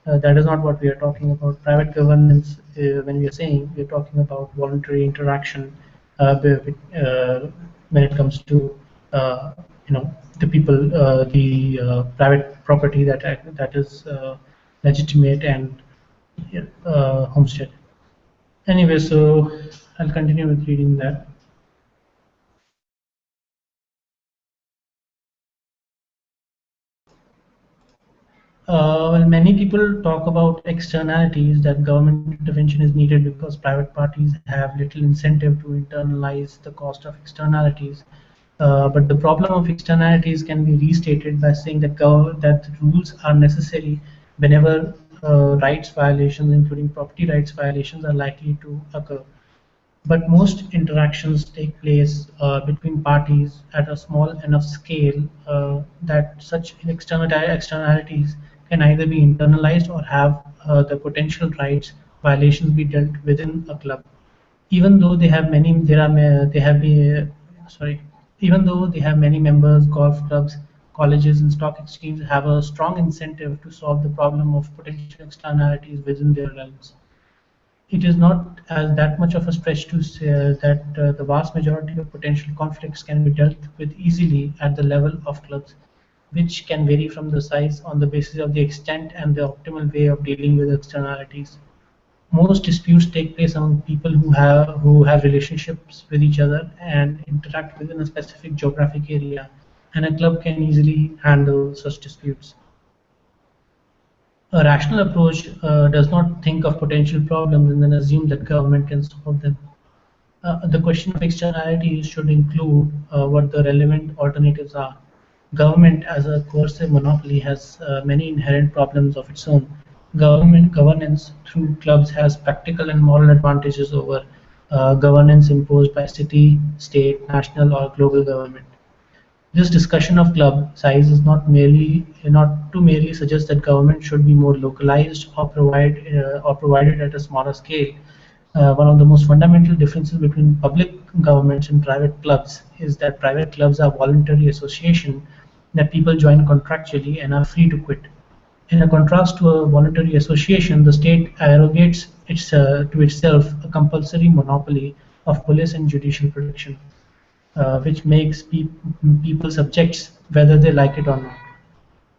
S1: That is not what we are talking about. Private governance, when we are saying, we're talking about voluntary interaction when it comes to uh, the people, the private property that is legitimate and homestead. Anyway, so I'll continue with reading that. Well, many people talk about externalities, that government intervention is needed because private parties have little incentive to internalize the cost of externalities. But the problem of externalities can be restated by saying that that rules are necessary whenever rights violations, including property rights violations, are likely to occur. But most interactions take place between parties at a small enough scale that such externalities can either be internalized or have the potential rights violations be dealt within a club. Even though they have many, there are they have sorry, even though they have many members, golf clubs colleges, and stock exchanges have a strong incentive to solve the problem of potential externalities within their realms. It is not as that much of a stretch to say that the vast majority of potential conflicts can be dealt with easily at the level of clubs, which can vary from the size on the basis of the extent and the optimal way of dealing with externalities. Most disputes take place among people who have relationships with each other and interact within a specific geographic area, and a club can easily handle such disputes. A rational approach does not think of potential problems and then assume that government can solve them. The question of externalities should include what the relevant alternatives are. Government, as a coercive monopoly, has many inherent problems of its own. Government governance through clubs has practical and moral advantages over governance imposed by city, state, national, or global government. This discussion of club size is not to merely suggest that government should be more localized or provided at a smaller scale. One of the most fundamental differences between public governments and private clubs is that private clubs are voluntary associations that people join contractually and are free to quit. In a contrast to a voluntary association, the state arrogates to itself a compulsory monopoly of police and judicial protection, which makes people subjects whether they like it or not.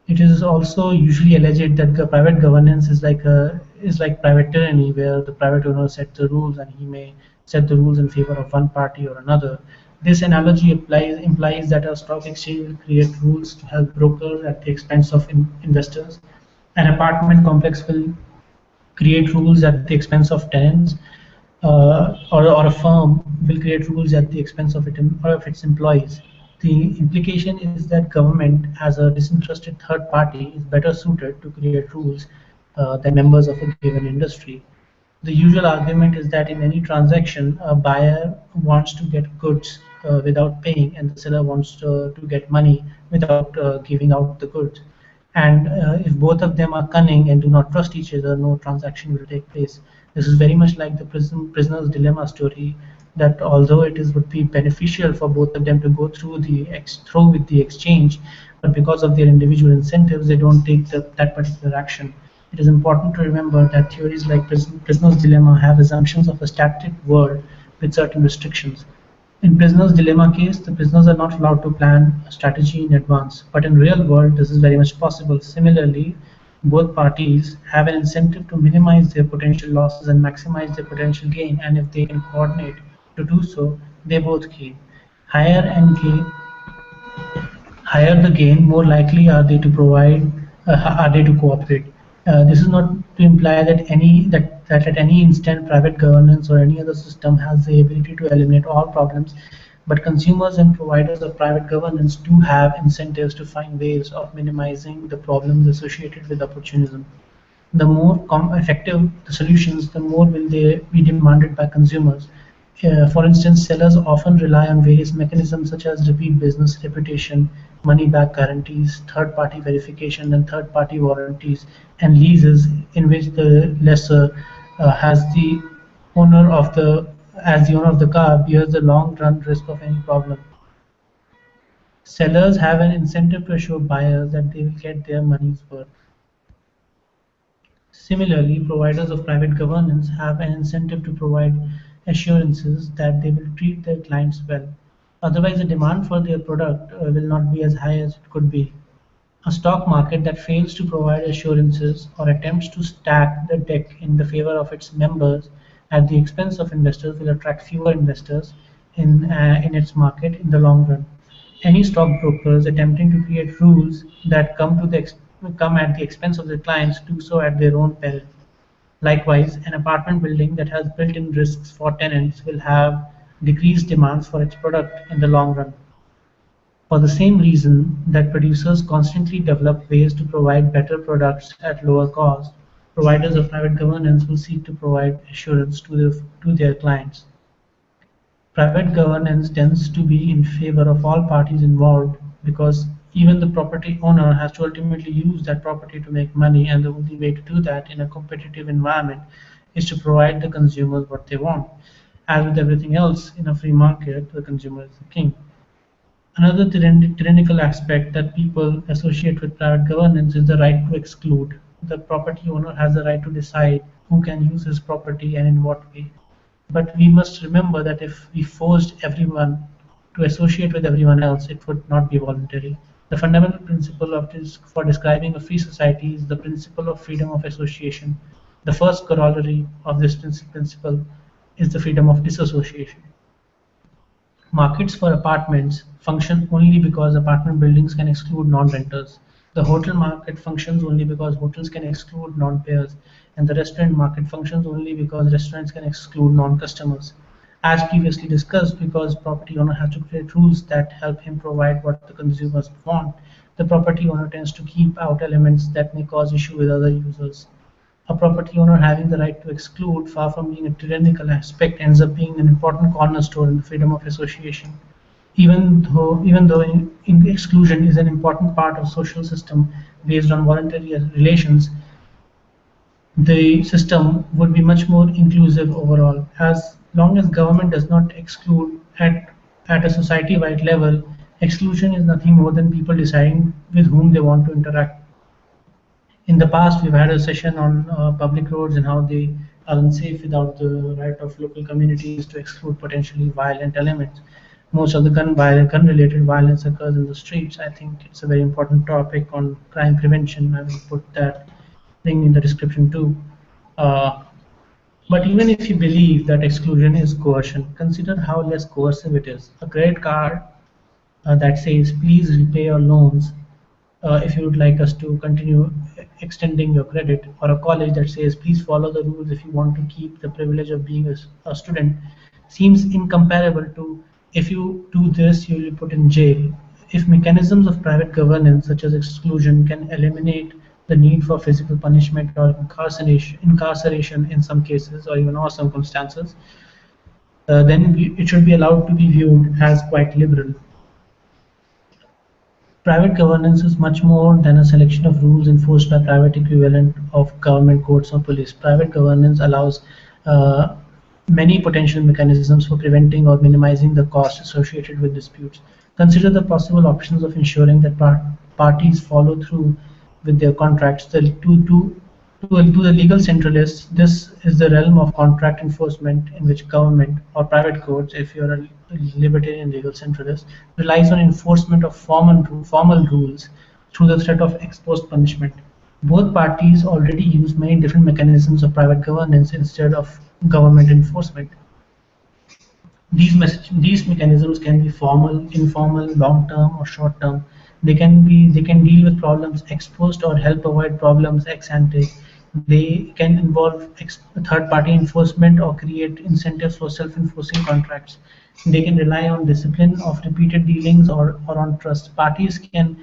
S1: It is also usually alleged that private governance is like private tyranny, where the private owner sets the rules and he may set the rules in favor of one party or another. This analogy implies that a stock exchange will create rules to help brokers at the expense of investors. An apartment complex will create rules at the expense of tenants, or a firm will create rules at the expense of its employees. The implication is that government, as a disinterested third party, is better suited to create rules than members of a given industry. The usual argument is that in any transaction, a buyer wants to get goods without paying, and the seller wants to get money without giving out the goods. And if both of them are cunning and do not trust each other, no transaction will take place. This is very much like the prisoner's dilemma story. That although would be beneficial for both of them to go through with the exchange, but because of their individual incentives, they don't take that particular action. It is important to remember that theories like prisoner's dilemma have assumptions of a static world with certain restrictions. In prisoner's dilemma case, the prisoners are not allowed to plan a strategy in advance, but in real world this is very much possible. Similarly, both parties have an incentive to minimize their potential losses and maximize their potential gain, and if they can coordinate to do so, they both gain. Higher and gain Higher the gain, more likely are they to cooperate. This is not to imply that at any instant private governance or any other system has the ability to eliminate all problems, but consumers and providers of private governance do have incentives to find ways of minimizing the problems associated with opportunism. The more effective the solutions, the more will they be demanded by consumers. For instance, sellers often rely on various mechanisms such as repeat business, reputation, money-back guarantees, third-party verification, and third-party warranties and leases, in which the lessor has the owner of the as the owner of the car bears the long-run risk of any problem. Sellers have an incentive to assure buyers that they will get their money's worth. Similarly, providers of private governance have an incentive to provide assurances that they will treat their clients well. Otherwise, the demand for their product will not be as high as it could be. A stock market that fails to provide assurances or attempts to stack the deck in the favor of its members at the expense of investors will attract fewer investors in its market in the long run. Any stockbrokers attempting to create rules that come at the expense of their clients do so at their own peril. Likewise, an apartment building that has built-in risks for tenants will have decreased demands for its product in the long run. For the same reason that producers constantly develop ways to provide better products at lower cost, providers of private governance will seek to provide assurance to their clients. Private governance tends to be in favor of all parties involved because even the property owner has to ultimately use that property to make money, and the only way to do that in a competitive environment is to provide the consumers what they want. As with everything else in a free market, the consumer is the king. Another tyrannical aspect that people associate with private governance is the right to exclude. The property owner has the right to decide who can use his property and in what way. But we must remember that if we forced everyone to associate with everyone else, it would not be voluntary. The fundamental principle of this for describing a free society is the principle of freedom of association. The first corollary of this principle is the freedom of disassociation. Markets for apartments function only because apartment buildings can exclude non-renters. The hotel market functions only because hotels can exclude non-payers, and the restaurant market functions only because restaurants can exclude non-customers. As previously discussed, because property owner has to create rules that help him provide what the consumers want, the property owner tends to keep out elements that may cause issue with other users. A property owner having the right to exclude, far from being a tyrannical aspect, ends up being an important cornerstone in the freedom of association. Even though exclusion is an important part of social system based on voluntary relations, the system would be much more inclusive overall. As long as government does not exclude at a society-wide level, exclusion is nothing more than people deciding with whom they want to interact. In the past, we've had a session on public roads and how they are unsafe without the right of local communities to exclude potentially violent elements. Most of the gun-related violence occurs in the streets. I think it's a very important topic on crime prevention. I will put that thing in the description too. Uh, but even if you believe that exclusion is coercion, consider how less coercive it is. A credit card that says, please repay your loans if you would like us to continue extending your credit, or a college that says please follow the rules if you want to keep the privilege of being a student, seems incomparable to if you do this you will be put in jail. If mechanisms of private governance such as exclusion can eliminate the need for physical punishment or incarceration in some cases or even all circumstances, then it should be allowed to be viewed as quite liberal. Private governance is much more than a selection of rules enforced by private equivalent of government courts or police. Private governance allows uh, many potential mechanisms for preventing or minimizing the costs associated with disputes. Consider the possible options of ensuring that parties follow through with their contracts. To the legal centralists, this is the realm of contract enforcement in which government or private courts, if you're a libertarian legal centralist, relies on enforcement of formal rules through the threat of ex post punishment. Both parties already use many different mechanisms of private governance instead of government enforcement. These mechanisms can be formal, informal, long-term, or short-term. They can deal with problems ex post or help avoid problems ex ante. They can involve third-party enforcement or create incentives for self-enforcing contracts. They can rely on discipline of repeated dealings or on trust. Parties can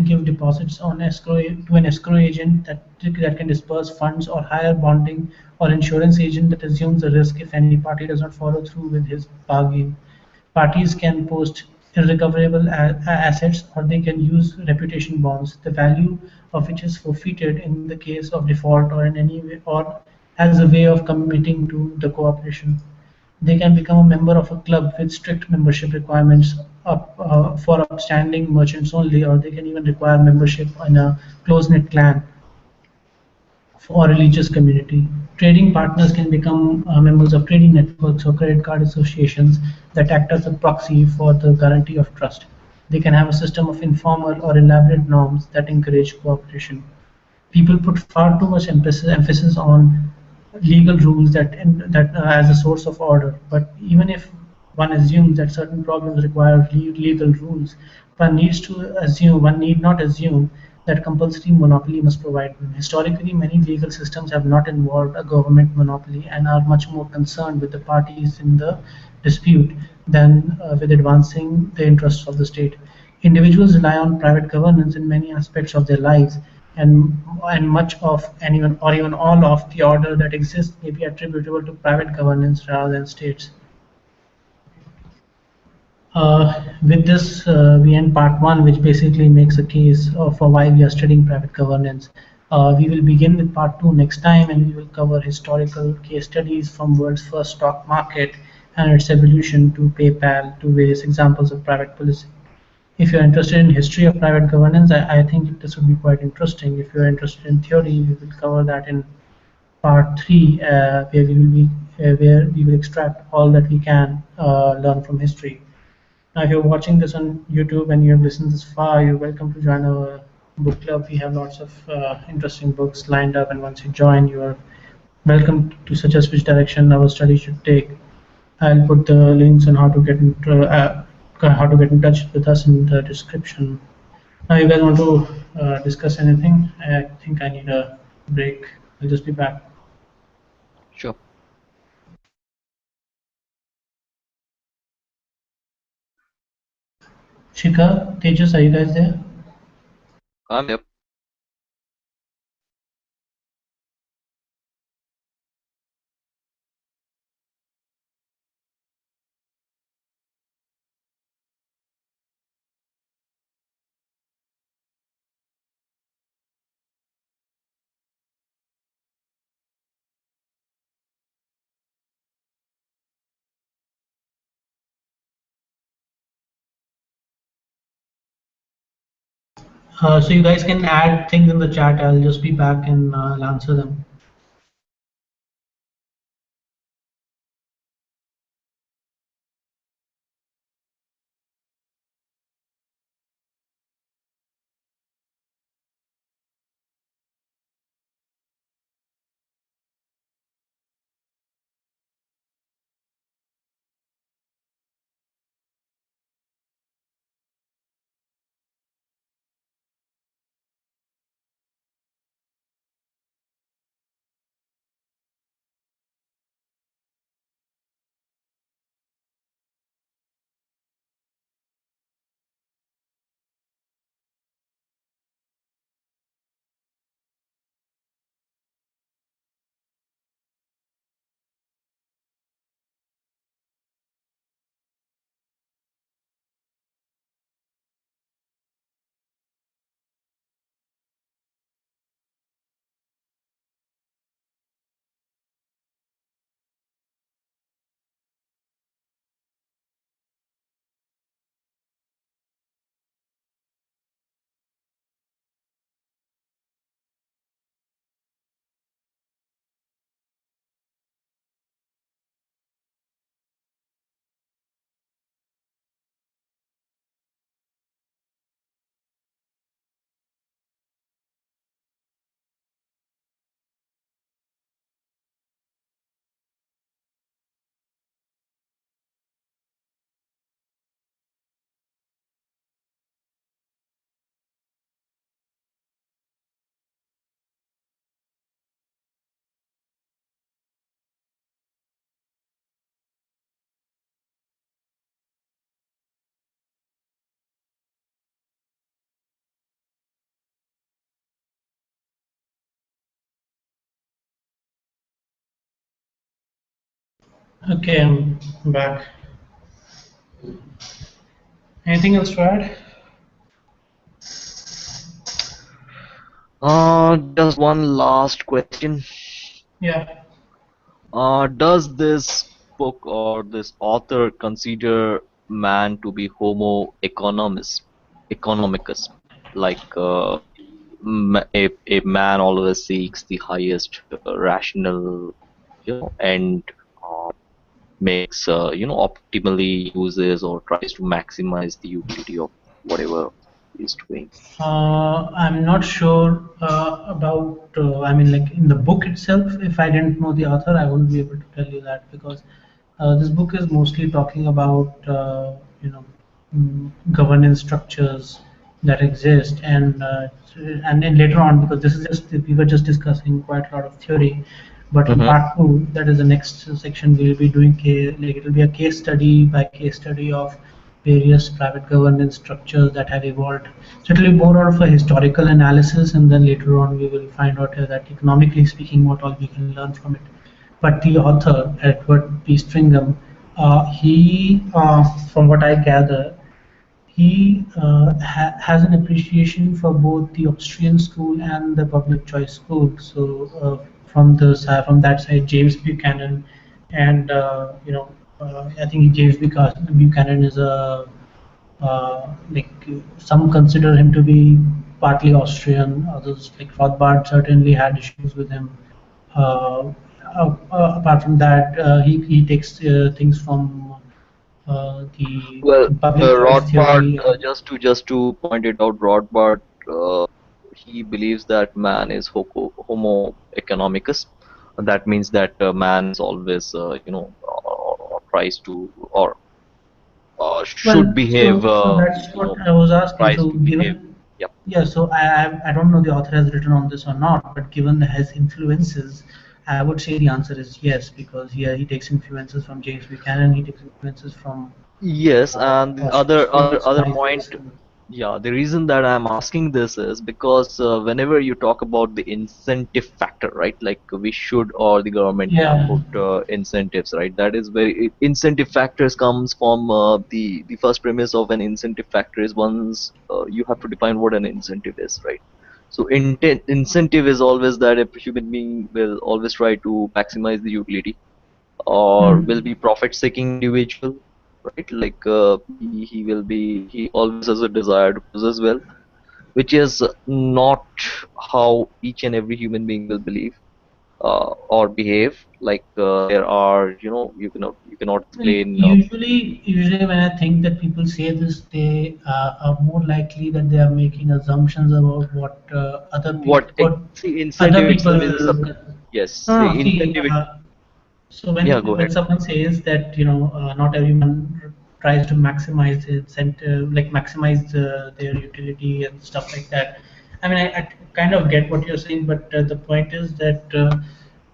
S1: give deposits on escrow to an escrow agent that can disperse funds, or hire bonding or insurance agent that assumes the risk if any party does not follow through with his bargain. Parties can post irrecoverable assets, or they can use reputation bonds, the value of which is forfeited in the case of default or in any way, or as a way of committing to the cooperation. They can become a member of a club with strict membership requirements for upstanding merchants only, or they can even require membership in a close-knit clan or religious community. Trading partners can become members of trading networks or credit card associations that act as a proxy for the guarantee of trust. They can have a system of informal or elaborate norms that encourage cooperation. People put far too much emphasis on legal rules that as a source of order. But even if one assumes that certain problems require legal rules, one need not assume that compulsory monopoly must provide them. Historically, many legal systems have not involved a government monopoly and are much more concerned with the parties in the dispute than with advancing the interests of the state. Individuals rely on private governance in many aspects of their lives, and much of and even or even all of the order that exists may be attributable to private governance rather than states. With this, we end part one, which basically makes a case for why we are studying private governance. We will begin with part two next time, and we will cover historical case studies from world's first stock market and its evolution to PayPal to various examples of private policy. If you're interested in history of private governance, I think this would be quite interesting. If you're interested in theory, we will cover that in part three, where we will extract all that we can learn from history. Now, if you're watching this on YouTube and you have listened this far, you're welcome to join our book club. We have lots of interesting books lined up, and once you join, you are welcome to suggest which direction our study should take. I'll put the links on how to get in touch with us in the description. Now, you guys want to discuss anything? I think I need a break. I'll just be back.
S2: Sure.
S1: Shika, Tejas, are you guys there?
S2: Yep.
S1: So you guys can add things in the chat. I'll just be back and I'll answer them. Okay, I'm back. Anything else to add?
S2: Just one last question.
S1: Yeah.
S2: Does this book or this author consider man to be Homo economicus, like a man always seeks the highest rational, and uh, makes optimally uses or tries to maximize the utility of whatever he's doing.
S1: I'm not sure about, I mean, like in the book itself, if I didn't know the author, I wouldn't be able to tell you that because this book is mostly talking about, governance structures that exist, and then later on, because this is just we were just discussing quite a lot of theory, but in
S2: Mm-hmm.
S1: part two, that is the next section, we'll be doing like it will be a case study by case study of various private governance structures that have evolved. So it will be more of a historical analysis, and then later on we will find out that economically speaking, what all we can learn from it. But the author, Edward P. Stringham, from what I gather, he has an appreciation for both the Austrian school and the public choice school. So from that side, James Buchanan and I think James Buchanan is a like some consider him to be partly Austrian. Others like Rothbard certainly had issues with him. Uh, Apart from that, he takes things from the
S2: Well,
S1: public choice
S2: Rothbard,
S1: theory.
S2: just to point it out, Rothbard, he believes that man is Homo economicus. That means that man is always, tries to or should
S1: Well,
S2: behave,
S1: so that's what I was asking.
S2: tries
S1: So
S2: to behave.
S1: given,
S2: Yep.
S1: yeah, so I don't know the author has written on this or not, but given his influences, I would say the answer is yes, because he takes influences from James Buchanan, he takes influences from
S2: Yes, and the other
S1: Austrians,
S2: other
S1: vice
S2: point,
S1: versa.
S2: yeah, the reason that I'm asking this is because whenever you talk about the incentive factor, right? Like we should or the government have
S1: Yeah.
S2: put incentives, right? That is incentive factors comes from the first premise of an incentive factor is once you have to define what an incentive is, right? So incentive is always that a human being will always try to maximize the utility or will
S1: Hmm.
S2: be profit-seeking individual, right? Like he always has a desire to possess wealth, which is not how each and every human being will believe or behave. Like there are, you cannot
S1: Well,
S2: explain
S1: usually when I think that people say this, they are more likely that they are making assumptions about what what
S2: see
S1: other
S2: incentive
S1: people.
S2: itself is a yes,
S1: No,
S2: the
S1: no, see.
S2: incentive.
S1: So
S2: Yeah, go
S1: when
S2: ahead.
S1: someone says that not everyone tries to maximize like maximize their utility and stuff like that. I mean, I kind of get what you're saying, but the point is that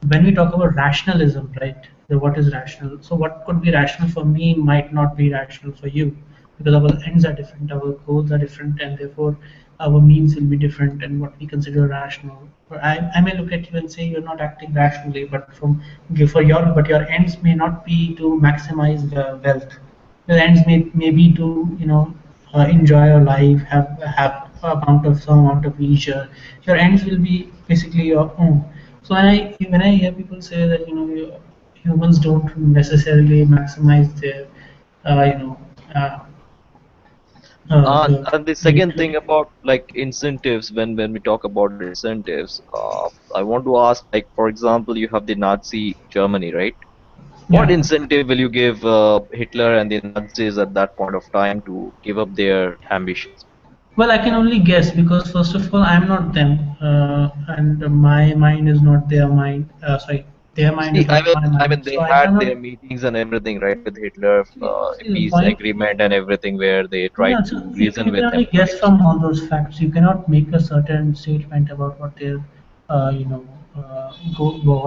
S1: when we talk about rationalism, right? What is rational? So what could be rational for me might not be rational for you because our ends are different, our goals are different, and therefore our means will be different, and what we consider rational. I may look at you and say you're not acting rationally, but but your ends may not be to maximize wealth. Your ends may be to enjoy your life, have some amount of leisure. Your ends will be basically your own. So when I hear people say that humans don't necessarily maximize their uh, you know uh,
S2: And the
S1: the
S2: second thing
S1: utility.
S2: about like incentives, when we talk about incentives, I want to ask, like for example, you have the Nazi Germany, right? What
S1: Yeah.
S2: incentive will you give Hitler and the Nazis at that point of time to give up their ambitions?
S1: Well, I can only guess because first of all, I'm not them, and my mind is not their mind. Sorry, their mind
S2: See,
S1: is not my
S2: I
S1: mind.
S2: mean,
S1: So
S2: they
S1: I
S2: had
S1: cannot
S2: their meetings and everything, right, with Hitler, a
S1: see the
S2: peace
S1: point.
S2: agreement and everything, where they tried
S1: Yeah, so
S2: to
S1: you
S2: reason
S1: can
S2: with
S1: only
S2: him,
S1: guess
S2: right?
S1: from all those facts. You cannot make a certain statement about what their, or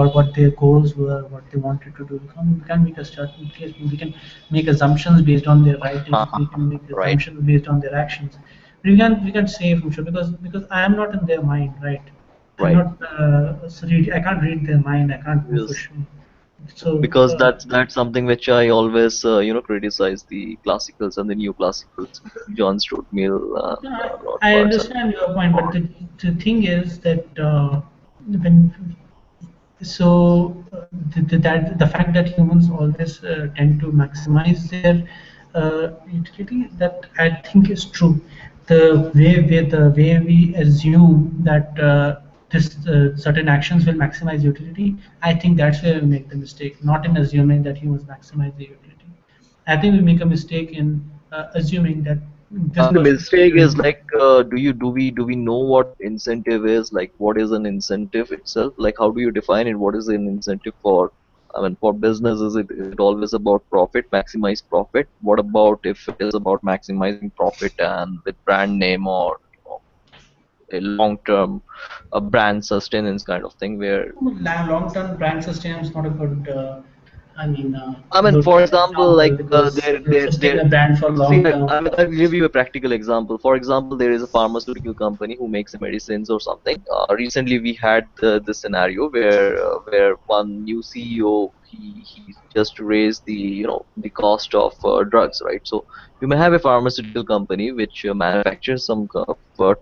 S1: what their goals were, what they wanted to do. We can make a certain case. We can make assumptions based on their writings. We can make
S2: Right,
S1: assumptions based on their actions. But we can say for sure because I am not in their mind, right? I'm
S2: right.
S1: not. I can't read their mind. I can't know for
S2: Yes.
S1: sure. So.
S2: Because that's something which I always criticize the classicals and the new classicals, John Stuart Mill
S1: No,
S2: and
S1: I
S2: Rothbard and
S1: understand your point, but
S2: Rothbard.
S1: the thing is that when the fact that humans always tend to maximize their utility, that I think is true. The way we assume that this certain actions will maximize utility, I think that's where we make the mistake, not in assuming that humans maximize the utility. I think we make a mistake in assuming that this
S2: And the
S1: person is
S2: mistake is
S1: doing.
S2: like, do we know what incentive is? Like, what is an incentive itself? Like, how do you define it? What is an incentive for? I mean, for business, is it always about profit, maximize profit? What about if it is about maximizing profit and with brand name or a long-term brand sustenance kind of thing where
S1: Long-term brand sustenance is not a good,
S2: I mean,
S1: good
S2: for example,
S1: example
S2: like
S1: because sustain a brand for
S2: see,
S1: long term.
S2: I'll give you a practical example. For example, there is a pharmaceutical company who makes medicines or something. Recently, we had this scenario where one new CEO he just raised the cost of drugs, right? So you may have a pharmaceutical company which manufactures some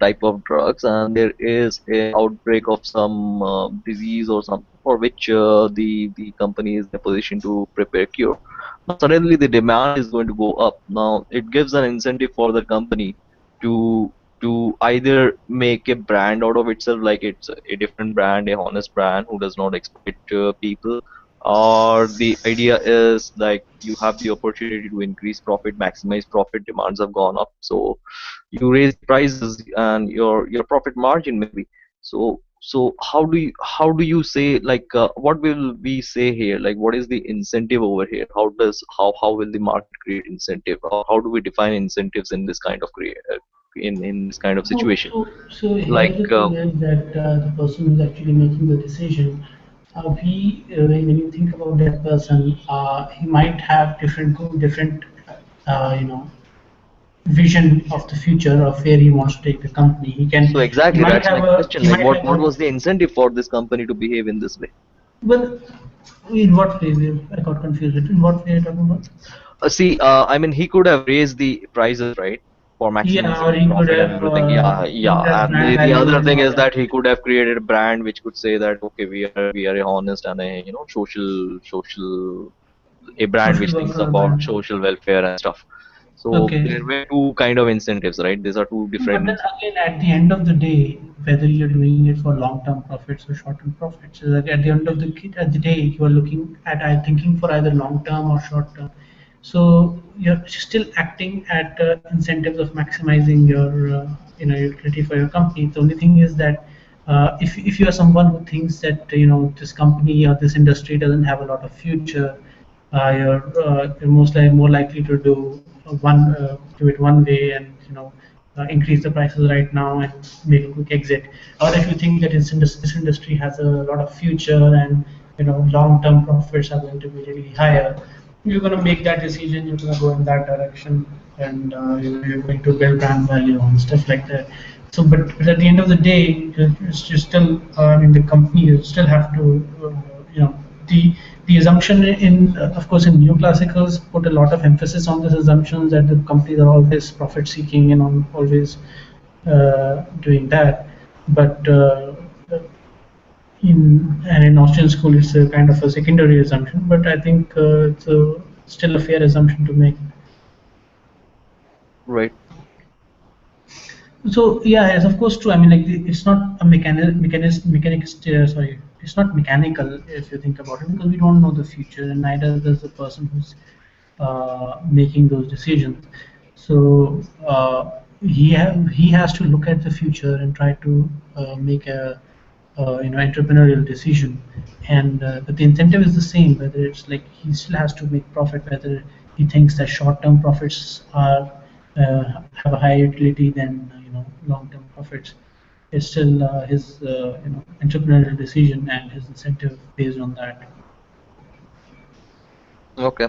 S2: type of drugs, and there is a outbreak of some disease or something for which the company is in a position to prepare cure. Now suddenly the demand is going to go up. Now it gives an incentive for the company to either make a brand out of itself, like it's a different brand, a honest brand who does not exploit people, or the idea is like you have the opportunity to increase profit, maximize profit. Demands have gone up, so you raise the prices and your profit margin maybe. So how do you say, like what will we say here, like what is the incentive over here? How will the market create incentive, or how do we define incentives in this kind of in this kind of
S1: Oh,
S2: situation?
S1: so here
S2: Like
S1: the thing is that the person who's actually making the decision, when you think about that person, he might have different, you know, vision of the future of where he wants to take the company.
S2: so
S1: He
S2: exactly,
S1: might
S2: that's my
S1: have a,
S2: question,
S1: he
S2: like
S1: might have
S2: what
S1: a,
S2: was the incentive for this company to behave in this way?
S1: well, in what way? I got confused. In what way are you talking about?
S2: See, I mean, he could have raised the prices, right, for
S1: Yeah,
S2: maximizing
S1: or
S2: the
S1: he could
S2: profit and
S1: have
S2: everything. Yeah,
S1: looked
S2: yeah.
S1: at
S2: And
S1: brand
S2: the
S1: values
S2: other
S1: and
S2: thing
S1: all
S2: is
S1: that.
S2: that he could have created a brand which could say that, okay, we are a honest and a social a brand
S1: Social
S2: which thinks
S1: worker
S2: about
S1: brand.
S2: social welfare and stuff. So
S1: Okay.
S2: there were two kind of incentives, right? These are two
S1: But
S2: different
S1: then
S2: incentives.
S1: again, at the end of the day, whether you're doing it for long-term profits or short-term profits, so like at the day, you are looking at thinking for either long-term or short-term. So you're still acting at incentives of maximizing your utility for your company. The only thing is that if you are someone who thinks that this company or this industry doesn't have a lot of future, you're more likely to do it one way and increase the prices right now and make a quick exit. Or if you think that this industry has a lot of future and long-term profits are going to be really higher, you're going to make that decision. You're going to go in that direction, and you're going to build brand value and stuff like that. So, but at the end of the day, you still, I mean, the company you still have to, you know, the the assumption in, of course, in neoclassicals put a lot of emphasis on this assumption that the companies are always profit seeking and always doing that. But in Austrian school, it's a kind of a secondary assumption. But I think still a fair assumption to make.
S2: Right.
S1: So yeah, yes, of course, true. I mean, like it's not a sorry, it's not mechanical if you think about it, because we don't know the future, and neither does the person who's making those decisions. So he has to look at the future and try to make a entrepreneurial decision, and but the incentive is the same. Whether it's like he still has to make profit, whether he thinks that short-term profits are have a higher utility than long-term profits. It's still his entrepreneurial decision and his incentive based on that.
S2: Okay.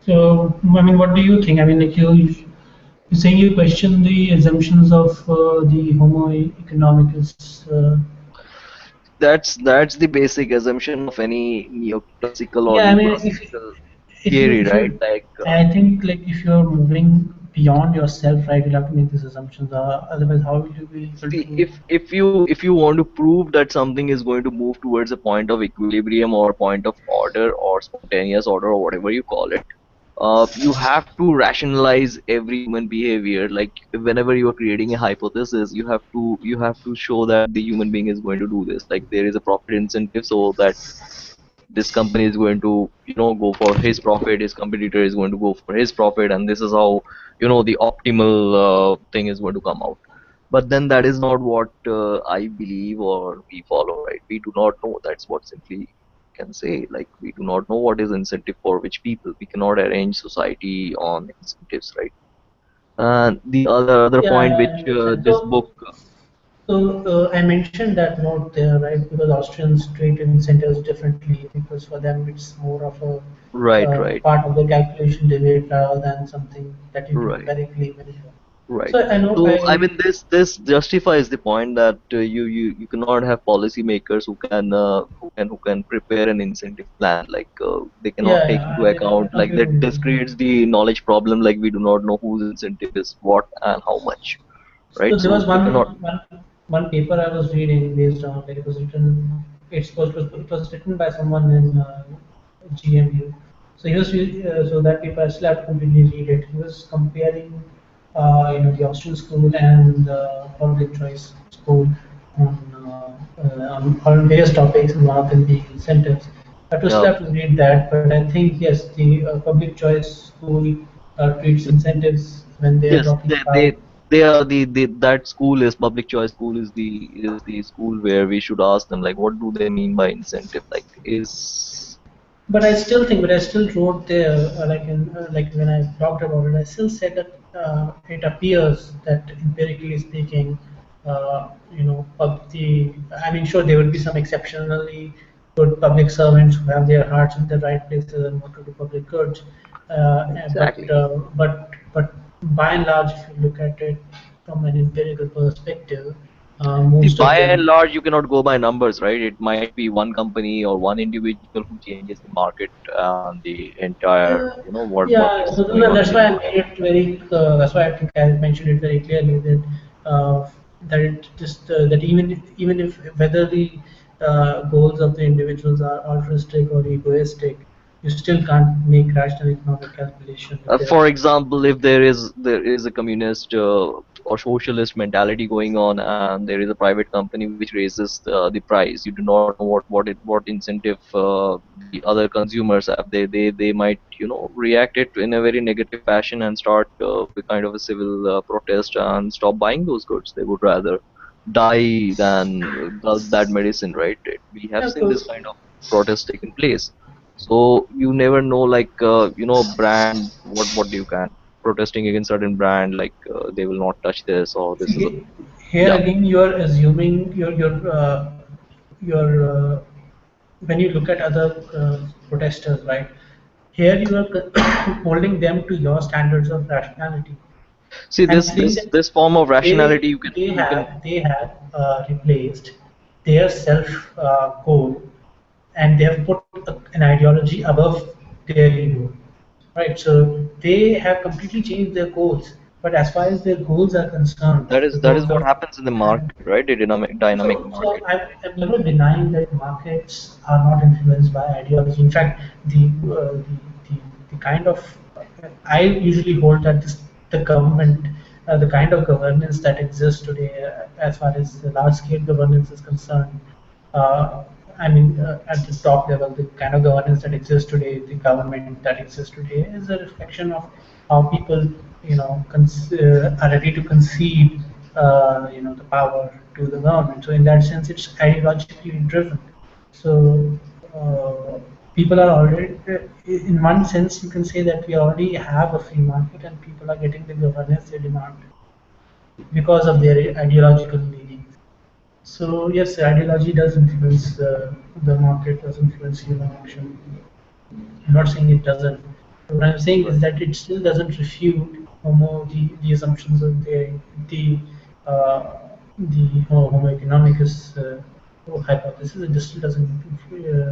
S1: So, I mean, what do you think? I mean, like you're saying you question the assumptions of the Homo economicus.
S2: That's the basic assumption of any neoclassical or
S1: Yeah, I mean,
S2: neoclassical theory,
S1: if
S2: right?
S1: you,
S2: Like
S1: I think like if you're moving beyond yourself, right, you'll have to make these assumptions. Otherwise, how will you be able
S2: see,
S1: to?
S2: if you want to prove that something is going to move towards a point of equilibrium or point of order or spontaneous order or whatever you call it, you have to rationalize every human behavior. Like whenever you are creating a hypothesis, you have to show that the human being is going to do this. Like there is a profit incentive, so that this company is going to go for his profit, his competitor is going to go for his profit, and this is how the optimal thing is going to come out. But then that is not what I believe or we follow, right? We do not know. That's what simply can say. Like we do not know what is incentive for which people. We cannot arrange society on incentives, right? And the other
S1: Yeah,
S2: point
S1: I
S2: which
S1: understand.
S2: this book,
S1: So I mentioned that note there, right? Because Austrians treat incentives differently because for them it's more of a
S2: right, right,
S1: part of the calculation debate rather than something that you can
S2: right.
S1: numerically measure.
S2: Right.
S1: So I know
S2: So I
S1: I
S2: mean, this justifies the point that you cannot have policymakers who can prepare an incentive plan. Like they cannot
S1: yeah,
S2: take
S1: yeah,
S2: into
S1: I
S2: account, like
S1: completely
S2: that. This
S1: agree.
S2: creates the knowledge problem. Like we do not know whose incentive is what and how much.
S1: So
S2: Right.
S1: there was
S2: So they cannot.
S1: one paper I was reading based on, like, it was written by someone in GMU. So so that paper I still have to completely read it. He was comparing the Austrian school and public choice school on various topics, and one of them being incentives. I still
S2: Yeah.
S1: have to read that, but I think yes, the public choice school treats incentives when they are
S2: Yes.
S1: talking
S2: They
S1: about.
S2: they they are the that school is public choice school is the school where we should ask them like what do they mean by incentive? Like is
S1: But I still wrote there, like when I talked about it, I still said that it appears that empirically speaking, I mean, sure, there will be some exceptionally good public servants who have their hearts in the right places and want to do public goods,
S2: exactly.
S1: but by and large, if you look at it from an empirical perspective,
S2: See,
S1: most of
S2: by and
S1: them.
S2: large, you cannot go by numbers, right? It might be one company or one individual who changes the market and the entire,
S1: Uh,
S2: what
S1: yeah,
S2: is
S1: so
S2: going on in
S1: that's
S2: the
S1: why I
S2: market.
S1: made it very. That's why I think I mentioned it very clearly that that even if whether the goals of the individuals are altruistic or egoistic, you still can't make rational economic calculation if they are.
S2: For example, if there is a communist or socialist mentality going on, and there is a private company which raises the price, you do not know what incentive the other consumers have. They might react it in a very negative fashion and start a kind of a civil protest and stop buying those goods. They would rather die than gulp that medicine, right? We have
S1: Yeah,
S2: seen this kind of protest taking place. So you never know, like brand. What do you can protesting against certain brand, like they will not touch this or this is a
S1: see, here
S2: yeah.
S1: again you are assuming your when you look at other protesters, right? Here you are holding them to your standards of rationality
S2: See
S1: and
S2: this
S1: saying
S2: this
S1: that
S2: this form of
S1: they
S2: rationality you can.
S1: they have replaced their self goal, and they have put an ideology above their ego, right? So they have completely changed their goals, but as far as their goals are concerned,
S2: That
S1: the
S2: is that is
S1: goals
S2: what
S1: of
S2: happens in the market, right? The dynamic
S1: so
S2: market.
S1: I'm never denying that markets are not influenced by ideology. In fact, the kind of I usually hold that the government, the kind of governance that exists today, as far as the large-scale governance is concerned, uh, I mean, at the top level, the kind of governance that exists today, the government that exists today, is a reflection of how people, are ready to concede, the power to the government. So in that sense, it's ideologically driven. So people are already, in one sense, you can say that we already have a free market, and people are getting the governance they demand because of their ideological leanings. So yes, ideology does influence the market, does influence human action. I'm not saying it doesn't. What I'm saying is
S2: Right.
S1: that it still doesn't refute the assumptions of the Homo economicus hypothesis. It just still doesn't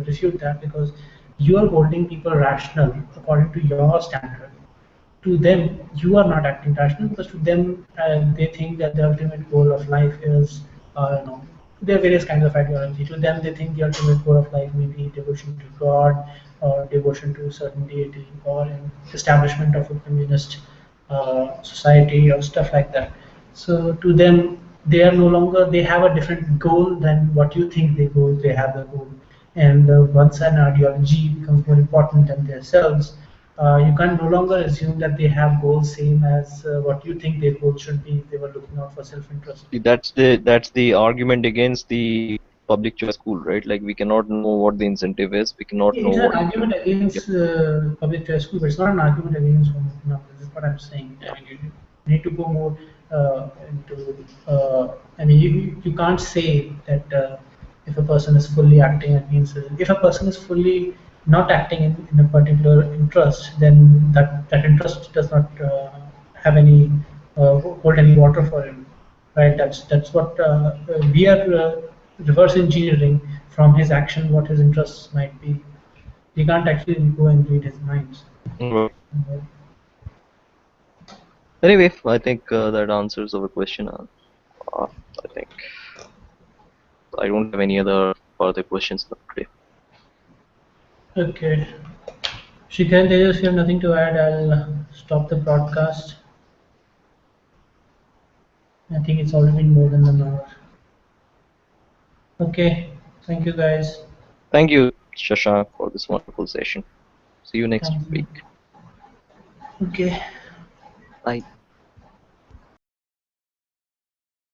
S1: refute that because you are holding people rational according to your standard. To them, you are not acting rational because to them, they think that the ultimate goal of life is, there are various kinds of ideology. To them, they think the ultimate goal of life may be devotion to God or devotion to a certain deity or an establishment of a communist society or stuff like that. So to them, they have a different goal than what you think they have the goal. And once an ideology becomes more important than themselves, you can no longer assume that they have goals same as what you think their goals should be if they were looking out for self-interest.
S2: See, that's the argument against the public choice school, right? Like we cannot know what the incentive is. We cannot know
S1: It's an
S2: what the
S1: argument
S2: yeah.
S1: against public choice school, but it's not an argument against home economics. This is what I'm saying. I
S2: Yeah.
S1: mean, you need to go more into. I mean, you can't say that if a person is fully acting against. If a person is fully not acting in a particular interest, then that interest does not have any hold any water for him, right? That's what we are reverse engineering from his action what his interests might be. We can't actually go and read his minds.
S2: Right.
S1: Uh,
S2: Anyway, I think that answers our question. I think I don't have any other further questions today.
S1: okay. Shikhan, if you have nothing to add, I'll stop the broadcast. I think it's already been more than an hour. Okay. Thank you guys.
S2: Thank you, Shashank, for this wonderful session. See you next
S1: Thank you.
S2: week.
S1: Okay.
S2: Bye.